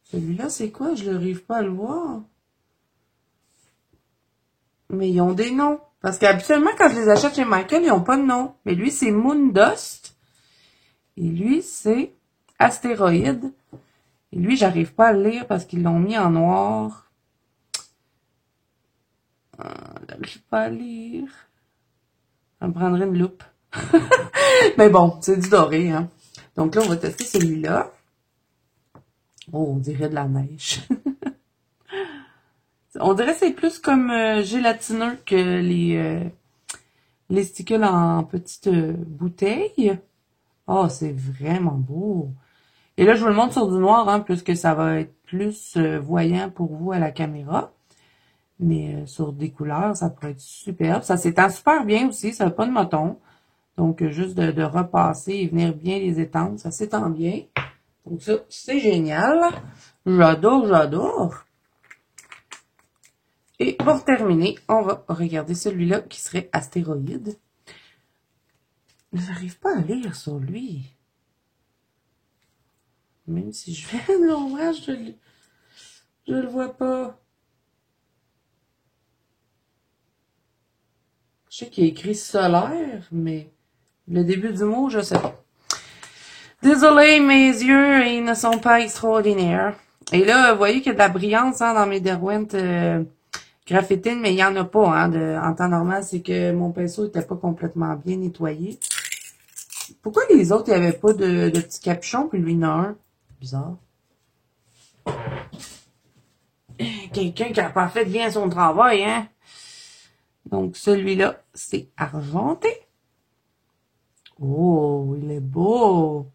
Celui-là, c'est quoi? Je n'arrive pas à le voir. Mais ils ont des noms. Parce qu'habituellement, quand je les achète chez Michael, ils n'ont pas de nom. Mais lui, c'est Moondust. Et lui, c'est Astéroïde. Et lui, j'arrive pas à le lire parce qu'ils l'ont mis en noir. J'arrive pas à lire. Ça me prendrait une loupe. Mais bon, c'est du doré, hein. Donc là, on va tester celui-là. Oh, on dirait de la neige. On dirait que c'est plus comme gélatineux que les stickles en petites bouteilles. Oh, c'est vraiment beau. Et là, je vous le montre sur du noir, hein, puisque ça va être plus voyant pour vous à la caméra. Mais sur des couleurs, ça pourrait être superbe. Ça s'étend super bien aussi, ça n'a pas de moton. Donc, juste de repasser et venir bien les étendre, ça s'étend bien. Donc ça, c'est génial. J'adore, j'adore. Et pour terminer, on va regarder celui-là qui serait Astéroïde. J'arrive pas à lire sur lui. Même si je fais de l'ombrage, je le vois pas. Je sais qu'il y a écrit solaire, mais le début du mot, je sais pas. Désolé, mes yeux, ils ne sont pas extraordinaires. Et là, vous voyez qu'il y a de la brillance hein, dans mes Derwent graphitine, mais il n'y en a pas. Hein, en temps normal, c'est que mon pinceau n'était pas complètement bien nettoyé. Pourquoi les autres, il n'y avait pas de petits capuchons, puis lui, il y en a un? Bizarre. Quelqu'un qui n'a pas fait bien son travail, hein? Donc, celui-là, c'est argenté. Oh, il est beau!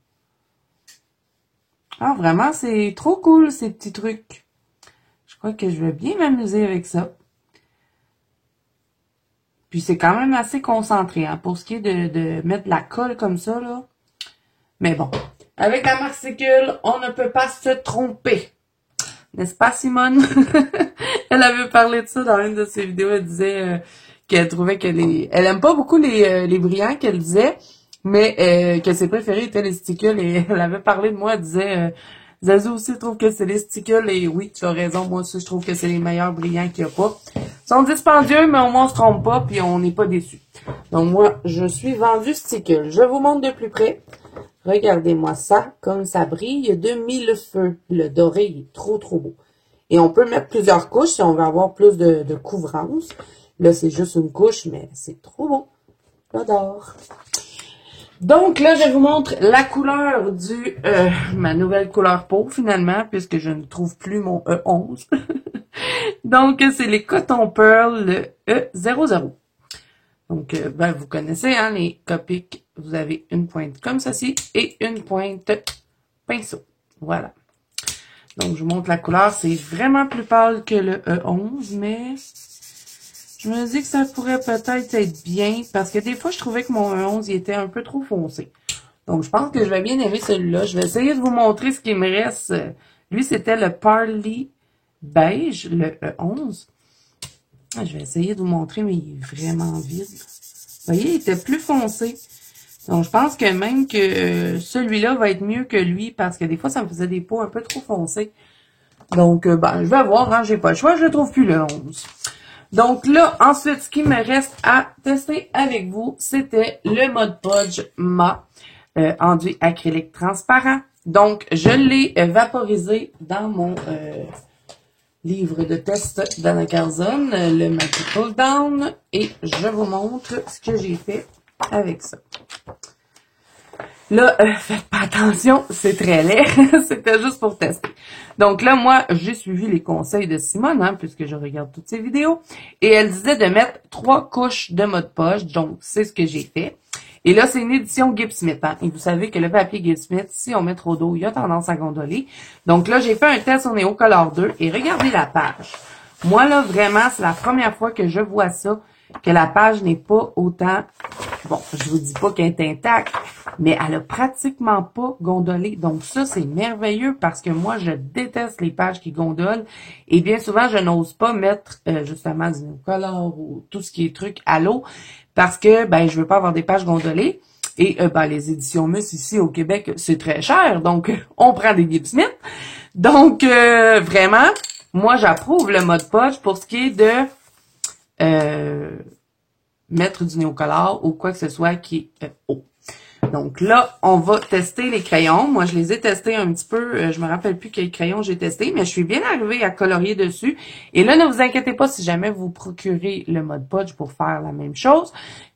Ah, vraiment, c'est trop cool, ces petits trucs. Je crois que je vais bien m'amuser avec ça. Puis, c'est quand même assez concentré, hein, pour ce qui est de mettre de la colle comme ça, là. Mais bon, avec la marticule, on ne peut pas se tromper. N'est-ce pas, Simone? Elle avait parlé de ça dans une de ses vidéos. Elle disait qu'elle trouvait elle aime pas beaucoup les brillants, qu'elle disait, mais que ses préférés étaient les stickles. Et elle avait parlé de moi, elle disait, Zazu aussi trouve que c'est les stickers, et oui, tu as raison, moi aussi je trouve que c'est les meilleurs brillants qu'il n'y a pas. Ils sont dispendieux, mais au moins on se trompe pas, puis on n'est pas déçus. Donc moi, je suis vendu stickers. Je vous montre de plus près. Regardez-moi ça, comme ça brille de mille feux. Le doré, il est trop, trop beau. Et on peut mettre plusieurs couches si on veut avoir plus de couvrance. Là, c'est juste une couche, mais c'est trop beau. J'adore. Donc là, je vous montre la couleur ma nouvelle couleur peau finalement, puisque je ne trouve plus mon E11. Donc, c'est les Cotton Pearl, le E00. Donc, ben, vous connaissez, hein, les Copic. Vous avez une pointe comme ceci et une pointe pinceau. Voilà. Donc, je vous montre la couleur. C'est vraiment plus pâle que le E11, mais je me dis que ça pourrait peut-être être bien parce que des fois, je trouvais que mon E11 il était un peu trop foncé. Donc, je pense que je vais bien aimer celui-là. Je vais essayer de vous montrer ce qui me reste. Lui, c'était le Parley Beige, le E11. Je vais essayer de vous montrer, mais il est vraiment vide. Vous voyez, il était plus foncé. Donc, je pense que même que celui-là va être mieux que lui parce que des fois, ça me faisait des peaux un peu trop foncées. Donc, ben, je vais voir, hein, j'ai pas le choix, je ne trouve plus le 11. Donc là, ensuite, ce qui me reste à tester avec vous, c'était le Mod Podge Ma enduit acrylique transparent. Donc, je l'ai vaporisé dans mon livre de test d'Anna Carzon, le Magic Pull Down, et je vous montre ce que j'ai fait avec ça. Là, faites pas attention, c'est très laid. C'était juste pour tester. Donc là, moi, j'ai suivi les conseils de Simone, hein, puisque je regarde toutes ses vidéos. Et elle disait de mettre 3 couches de Mod Podge. Donc, c'est ce que j'ai fait. Et là, c'est une édition Gibb Smith. Hein, et vous savez que le papier Gibb Smith, si on met trop d'eau, il a tendance à gondoler. Donc là, j'ai fait un test sur Neo Color 2. Et regardez la page. Moi, là, vraiment, c'est la première fois que je vois ça, que la page n'est pas autant... Bon, je vous dis pas qu'elle est intacte, mais elle a pratiquement pas gondolé. Donc ça, c'est merveilleux parce que moi, je déteste les pages qui gondolent. Et bien souvent, je n'ose pas mettre justement du Neocolor ou tout ce qui est truc à l'eau parce que ben je veux pas avoir des pages gondolées. Et ben les éditions Mus ici au Québec, c'est très cher. Donc, on prend des Gibb Smith. Donc, vraiment, moi, j'approuve le Mod Podge pour ce qui est de... mettre du néocolor ou quoi que ce soit qui est haut. Donc là, on va tester les crayons. Moi, je les ai testés un petit peu. Je me rappelle plus quels crayons j'ai testé, mais je suis bien arrivée à colorier dessus. Et là, ne vous inquiétez pas si jamais vous procurez le Mod Podge pour faire la même chose.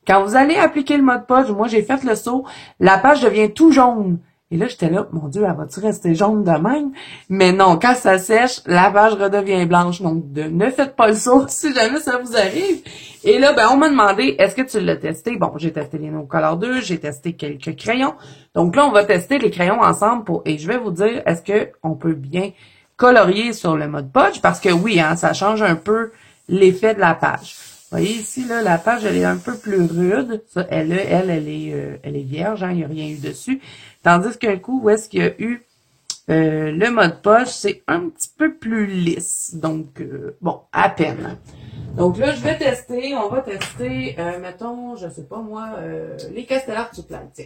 Quand vous allez appliquer le Mod Podge, moi, j'ai fait le saut. La page devient tout jaune. Et là, j'étais là, mon Dieu, elle va-tu rester jaune de même? Mais non, quand ça sèche, la page redevient blanche. Donc, ne faites pas le saut si jamais ça vous arrive. Et là, ben, on m'a demandé, est-ce que tu l'as testé? Bon, j'ai testé les No Color 2, j'ai testé quelques crayons. Donc là, on va tester les crayons ensemble et je vais vous dire, est-ce que on peut bien colorier sur le Mod Podge? Parce que oui, hein, ça change un peu l'effet de la page. Vous voyez ici, là, la page, elle est un peu plus rude. Ça, elle est vierge, hein, il n'y a rien eu dessus. Tandis qu'un coup, où est-ce qu'il y a eu le Mod Podge, c'est un petit peu plus lisse. Donc, bon, à peine. Donc là, je vais tester, on va tester, mettons, je sais pas moi, les Castellar Tuplan, tiens.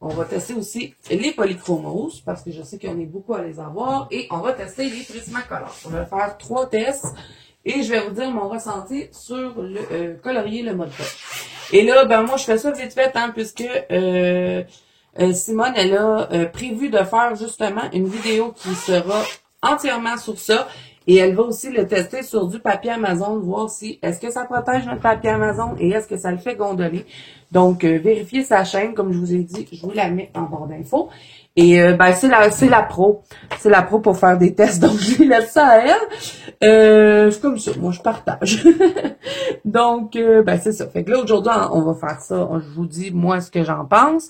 On va tester aussi les Polychromos, parce que je sais qu'on est beaucoup à les avoir. Et on va tester les Prismacolor. On va faire 3 tests. Et je vais vous dire mon ressenti sur le colorier, le Mod Podge. Et là, ben moi, je fais ça vite fait, hein, puisque Simone, elle a prévu de faire justement une vidéo qui sera entièrement sur ça. Et elle va aussi le tester sur du papier Amazon, voir si est-ce que ça protège notre papier Amazon et est-ce que ça le fait gondoler. Donc, vérifiez sa chaîne, comme je vous ai dit, je vous la mets en barre d'infos. Et ben c'est la pro. C'est la pro pour faire des tests. Donc, je lui laisse ça à elle. C'est comme ça. Moi, je partage. Donc, ben c'est ça. Fait que là, aujourd'hui, on va faire ça. Je vous dis, moi, ce que j'en pense.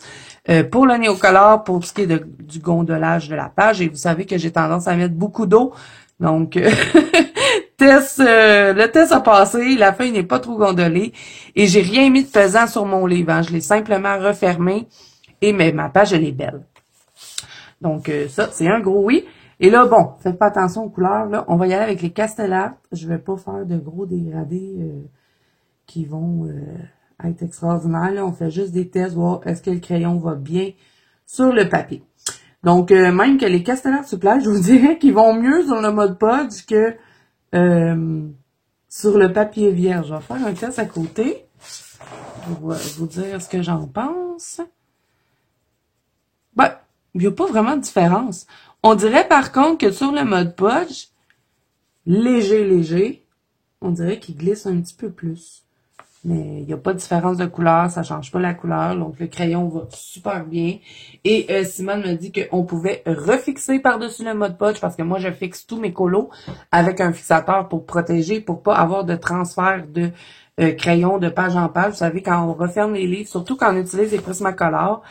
Pour le néocolor, pour ce qui est du gondolage de la page. Et vous savez que j'ai tendance à mettre beaucoup d'eau. Donc, le test a passé, la feuille n'est pas trop gondolée et j'ai rien mis de pesant sur mon livre. Hein. Je l'ai simplement refermé et ma page, elle est belle. Donc, ça, c'est un gros oui. Et là, bon, faites pas attention aux couleurs. Là, on va y aller avec les Castellar. Je vais pas faire de gros dégradés qui vont être extraordinaires. Là, on fait juste des tests, voir est-ce que le crayon va bien sur le papier. Donc, même que les Castellaire Supply, je vous dirais qu'ils vont mieux sur le mode Podge que sur le papier vierge. Je vais faire un test à côté pour vous dire ce que j'en pense. Ben, il n'y a pas vraiment de différence. On dirait par contre que sur le mode Podge, léger, on dirait qu'il glisse un petit peu plus. Mais il n'y a pas de différence de couleur, ça change pas la couleur, donc le crayon va super bien. Et Simone me dit qu'on pouvait refixer par-dessus le mode Podge, parce que moi je fixe tous mes colos avec un fixateur pour protéger, pour pas avoir de transfert de crayon de page en page. Vous savez, quand on referme les livres, surtout quand on utilise les Prismacolor,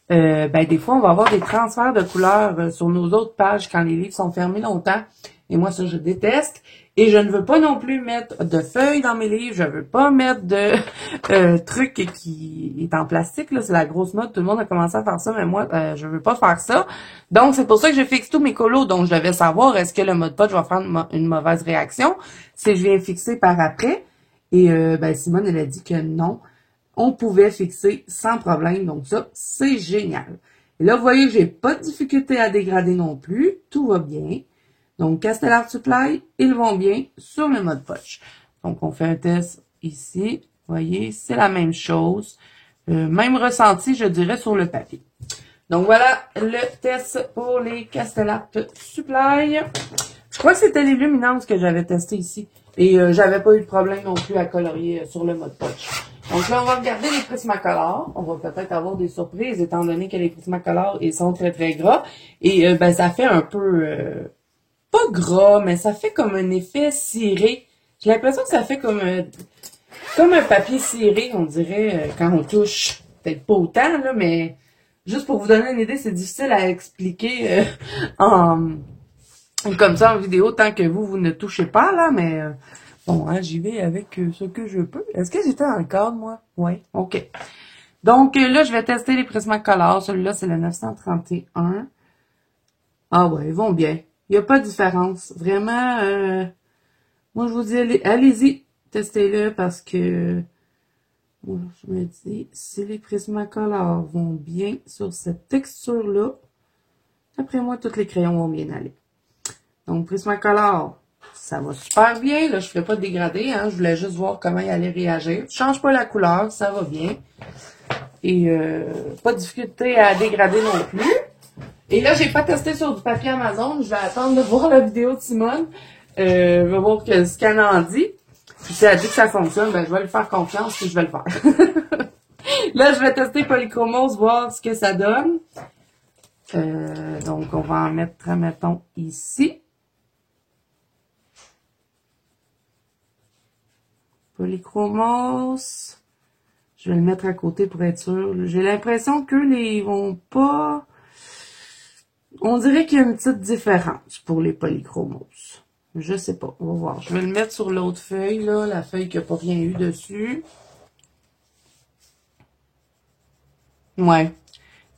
ben des fois on va avoir des transferts de couleurs sur nos autres pages quand les livres sont fermés longtemps. Et moi, ça, je déteste. Et je ne veux pas non plus mettre de feuilles dans mes livres. Je veux pas mettre de truc qui est en plastique. Là, c'est la grosse mode. Tout le monde a commencé à faire ça, mais moi, je veux pas faire ça. Donc, c'est pour ça que je fixe tous mes colos. Donc, je devais savoir est-ce que le mode Podge va faire une mauvaise réaction si je viens fixer par après. Et ben Simone, elle a dit que non. On pouvait fixer sans problème. Donc, ça, c'est génial. Et là, vous voyez que j'ai pas de difficulté à dégrader non plus. Tout va bien. Donc, Castellaire Supply, ils vont bien sur le mode Podge. Donc, on fait un test ici. Vous voyez, c'est la même chose. Même ressenti, je dirais, sur le papier. Donc, voilà le test pour les Castellaire Supply. Je crois que c'était les luminances que j'avais testé ici. Et j'avais pas eu de problème non plus à colorier sur le mode Podge. Donc là, on va regarder les Prismacolor. On va peut-être avoir des surprises, étant donné que les Prismacolor, ils sont très, très gras. Et ben, ça fait un peu... pas gras, mais ça fait comme un effet ciré. J'ai l'impression que ça fait comme un papier ciré, on dirait, quand on touche. Peut-être pas autant, là, mais juste pour vous donner une idée, c'est difficile à expliquer comme ça en vidéo, tant que vous ne touchez pas, là, mais bon, hein, j'y vais avec ce que je peux. Est-ce que j'étais dans le cadre, moi? Oui, ok. Donc, là, je vais tester les Prismacolor. Celui-là, c'est le 931. Ah ouais, ils vont bien. Il n'y a pas de différence. Vraiment, moi, je vous dis, allez-y, testez-le parce que, moi, je me dis, si les Prismacolor vont bien sur cette texture-là, après moi, tous les crayons vont bien aller. Donc, Prismacolor, ça va super bien. Là, je ne ferai pas de dégradé, hein. Je voulais juste voir comment il allait réagir. Je change pas la couleur, ça va bien. Et pas de difficulté à dégrader non plus. Et là, j'ai pas testé sur du papier Amazon. Je vais attendre de voir la vidéo de Simone. Je vais voir ce qu'elle en dit. Puis si elle dit que ça fonctionne, ben je vais lui faire confiance et je vais le faire. Là, je vais tester Polychromos, voir ce que ça donne. Donc, on va en mettre, mettons, ici. Polychromos. Je vais le mettre à côté pour être sûr. J'ai l'impression qu'eux, ils vont pas... On dirait qu'il y a une petite différence pour les Polychromos. Je sais pas, on va voir. Je vais le mettre sur l'autre feuille, là, la feuille qui n'a pas rien eu dessus. Ouais.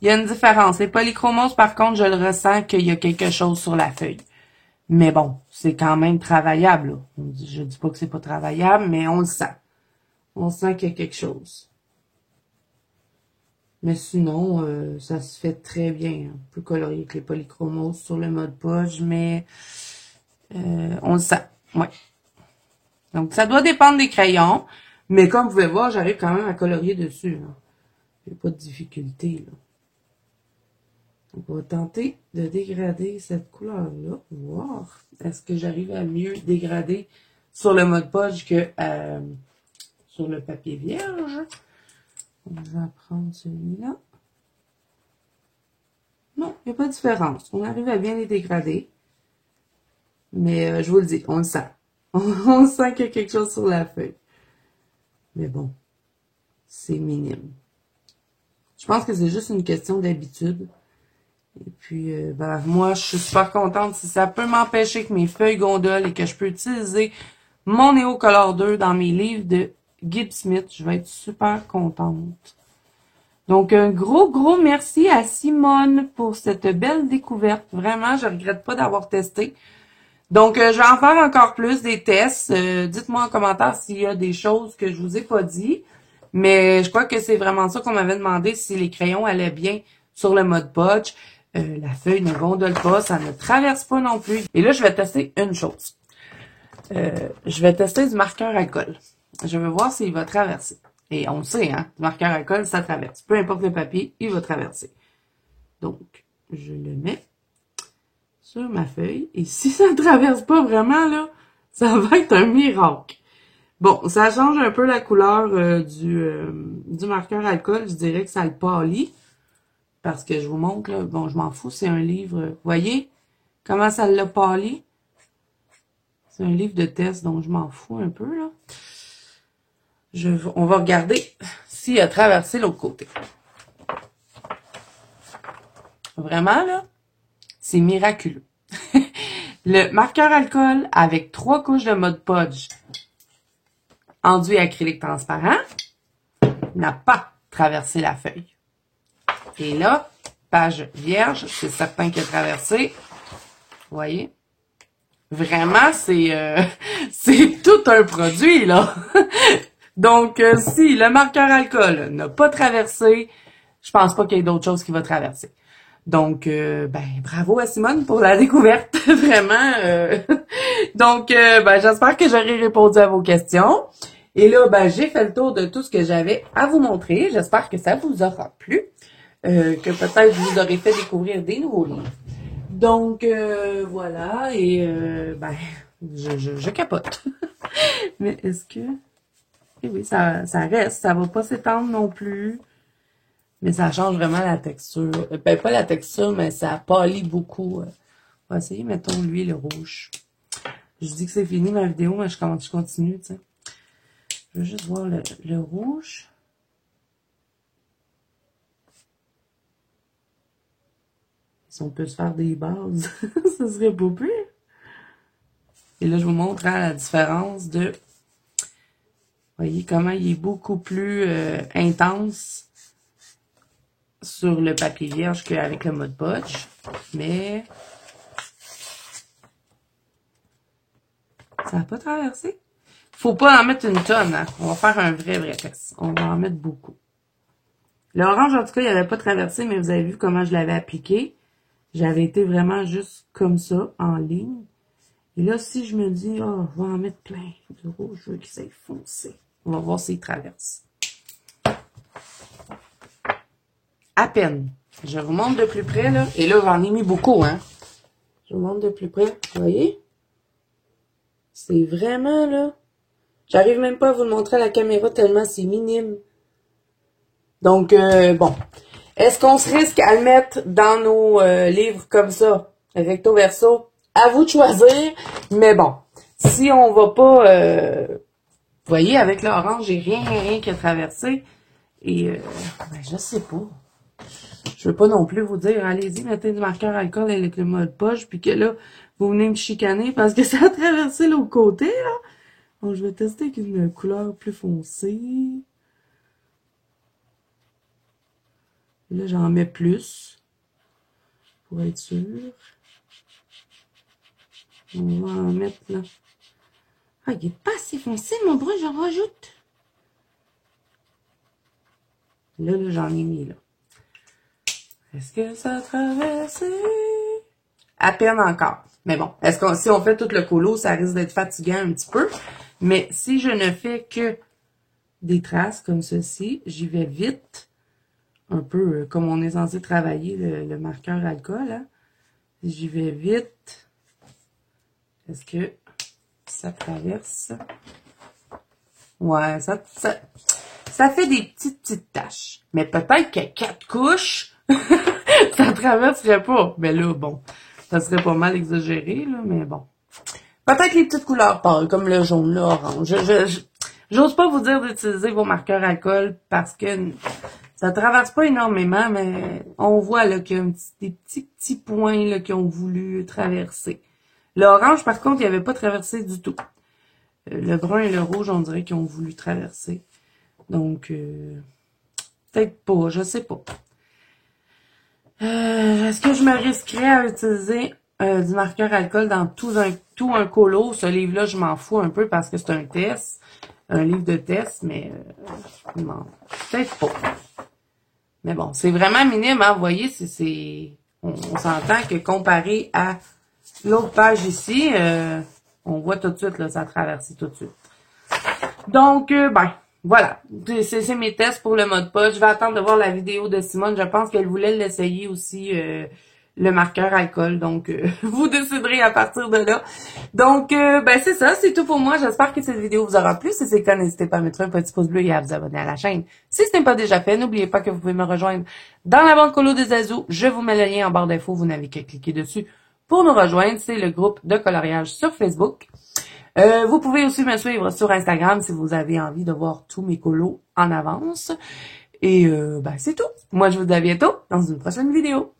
Il y a une différence. Les Polychromos, par contre, je le ressens qu'il y a quelque chose sur la feuille. Mais bon, c'est quand même travaillable, là. Je dis pas que c'est pas travaillable, mais on le sent. On sent qu'il y a quelque chose. Mais sinon, ça se fait très bien. On peut colorier avec les Polychromos sur le mode Podge, mais on le sent. Ouais. Donc, ça doit dépendre des crayons. Mais comme vous pouvez voir, j'arrive quand même à colorier dessus. Il n'y a pas de difficulté. Là. On va tenter de dégrader cette couleur-là. Voir. Est-ce que j'arrive à mieux dégrader sur le mode Podge que sur le papier vierge? On va prendre celui-là. Non, il n'y a pas de différence. On arrive à bien les dégrader. Mais je vous le dis, on le sent. On sent qu'il y a quelque chose sur la feuille. Mais bon, c'est minime. Je pense que c'est juste une question d'habitude. Et puis, ben, moi, je suis super contente. Si ça peut m'empêcher que mes feuilles gondolent et que je peux utiliser mon Neocolor 2 dans mes livres de Gibbs Smith, je vais être super contente. Donc, un gros merci à Simone pour cette belle découverte. Vraiment, je regrette pas d'avoir testé. Donc, je vais en faire encore plus des tests. Dites-moi en commentaire s'il y a des choses que je vous ai pas dit. Mais je crois que c'est vraiment ça qu'on m'avait demandé, si les crayons allaient bien sur le mode Podge. La feuille ne gondole pas, ça ne traverse pas non plus. Et là, je vais tester une chose. Je vais tester du marqueur alcool. Je vais voir s'il va traverser. Et on le sait, hein, du marqueur alcool, ça traverse. Peu importe le papier, il va traverser. Donc, je le mets sur ma feuille. Et si ça ne traverse pas vraiment, là, ça va être un miracle. Bon, ça change un peu la couleur du marqueur alcool. Je dirais que ça le pâlit. Parce que je vous montre, là, bon, je m'en fous, c'est un livre. Vous voyez comment ça l'a pâli? C'est un livre de test, donc je m'en fous un peu, là. On va regarder s'il a traversé l'autre côté. Vraiment, là, c'est miraculeux. Le marqueur alcool avec 3 couches de Mod Podge enduit acrylique transparent n'a pas traversé la feuille. Et là, page vierge, c'est certain qu'il a traversé. Vous voyez? Vraiment, c'est tout un produit, là. Donc, si le marqueur alcool n'a pas traversé, je pense pas qu'il y ait d'autre chose qui va traverser. Donc, bravo à Simone pour la découverte, vraiment. Donc, j'espère que j'aurai répondu à vos questions. Et là, j'ai fait le tour de tout ce que j'avais à vous montrer. J'espère que ça vous aura plu. Que peut-être vous aurez fait découvrir des nouveaux livres. Donc, voilà. Et, je capote. Mais est-ce que... Eh oui, ça reste. Ça va pas s'étendre non plus. Mais ça change vraiment la texture. Pas la texture, mais ça pâlit beaucoup. On va essayer, mettons, l'huile rouge. Je dis que c'est fini ma vidéo, mais je continue, tu sais. Je veux juste voir le rouge. Si on peut se faire des bases, ça serait pas pire. Et là, je vous montre la différence de... Vous voyez comment il est beaucoup plus intense sur le papier vierge qu'avec le Mod Podge. Mais... ça n'a pas traversé. Faut pas en mettre une tonne, hein. On va faire un vrai test. On va en mettre beaucoup. L'orange, en tout cas, il n'avait pas traversé, mais vous avez vu comment je l'avais appliqué. J'avais été vraiment juste comme ça, en ligne. Et là, si je me dis, oh, on va en mettre plein de rouge, je veux qu'il s'aille foncer. On va voir s'il traverse. À peine. Je vous montre de plus près, là. Et là, j'en ai mis beaucoup, hein. Je vous montre de plus près. Vous voyez? C'est vraiment, là... J'arrive même pas à vous le montrer à la caméra tellement c'est minime. Donc, bon. Est-ce qu'on se risque à le mettre dans nos livres comme ça, recto verso? À vous de choisir. Mais bon, si on va pas... vous voyez, avec l'orange, j'ai rien qui a traversé. Et, je sais pas. Je veux pas non plus vous dire, allez-y, mettez du marqueur alcool avec le Mod Podge, puis que là, vous venez me chicaner parce que ça a traversé l'autre côté, là. Donc, je vais tester avec une couleur plus foncée. Là, j'en mets plus. Pour être sûr. On va en mettre là. Ah, il n'est pas assez foncé, mon bruit, j'en rajoute. Là, j'en ai mis là. Est-ce que ça a traversé? À peine encore. Mais bon, si on fait tout le colo, ça risque d'être fatigant un petit peu. Mais si je ne fais que des traces comme ceci, j'y vais vite. Un peu comme on est censé travailler le marqueur alcool. Hein? J'y vais vite. Est-ce que ça traverse? Ouais, ça fait des petites taches. Mais peut-être que 4 couches, ça traverserait pas. Mais là, bon, ça serait pas mal exagéré, là, mais bon. Peut-être les petites couleurs pâles, comme le jaune, l'orange. J'ose pas vous dire d'utiliser vos marqueurs alcool parce que ça traverse pas énormément, mais on voit là qu'il y a des petits points là, qui ont voulu traverser. L'orange, par contre, il avait pas traversé du tout. Le brun et le rouge, on dirait qu'ils ont voulu traverser. Donc, peut-être pas, je sais pas. Est-ce que je me risquerais à utiliser du marqueur alcool dans tout un colo? Ce livre-là, je m'en fous un peu parce que c'est un test. Un livre de test, mais non, peut-être pas. Mais bon, c'est vraiment minime, hein, vous voyez, On s'entend que comparé à l'autre page ici, on voit tout de suite, là, ça a traversé tout de suite. Donc, voilà. C'est mes tests pour le mode poche. Je vais attendre de voir la vidéo de Simone. Je pense qu'elle voulait l'essayer aussi, le marqueur alcool. Donc, vous déciderez à partir de là. Donc, c'est ça. C'est tout pour moi. J'espère que cette vidéo vous aura plu. Si c'est le cas, n'hésitez pas à mettre un petit pouce bleu et à vous abonner à la chaîne. Si ce n'est pas déjà fait, n'oubliez pas que vous pouvez me rejoindre dans la bande colo des Azous. Je vous mets le lien en barre d'infos. Vous n'avez qu'à cliquer dessus pour nous rejoindre. C'est le groupe de coloriage sur Facebook. Vous pouvez aussi me suivre sur Instagram si vous avez envie de voir tous mes colos en avance. Et c'est tout. Moi, je vous dis à bientôt dans une prochaine vidéo.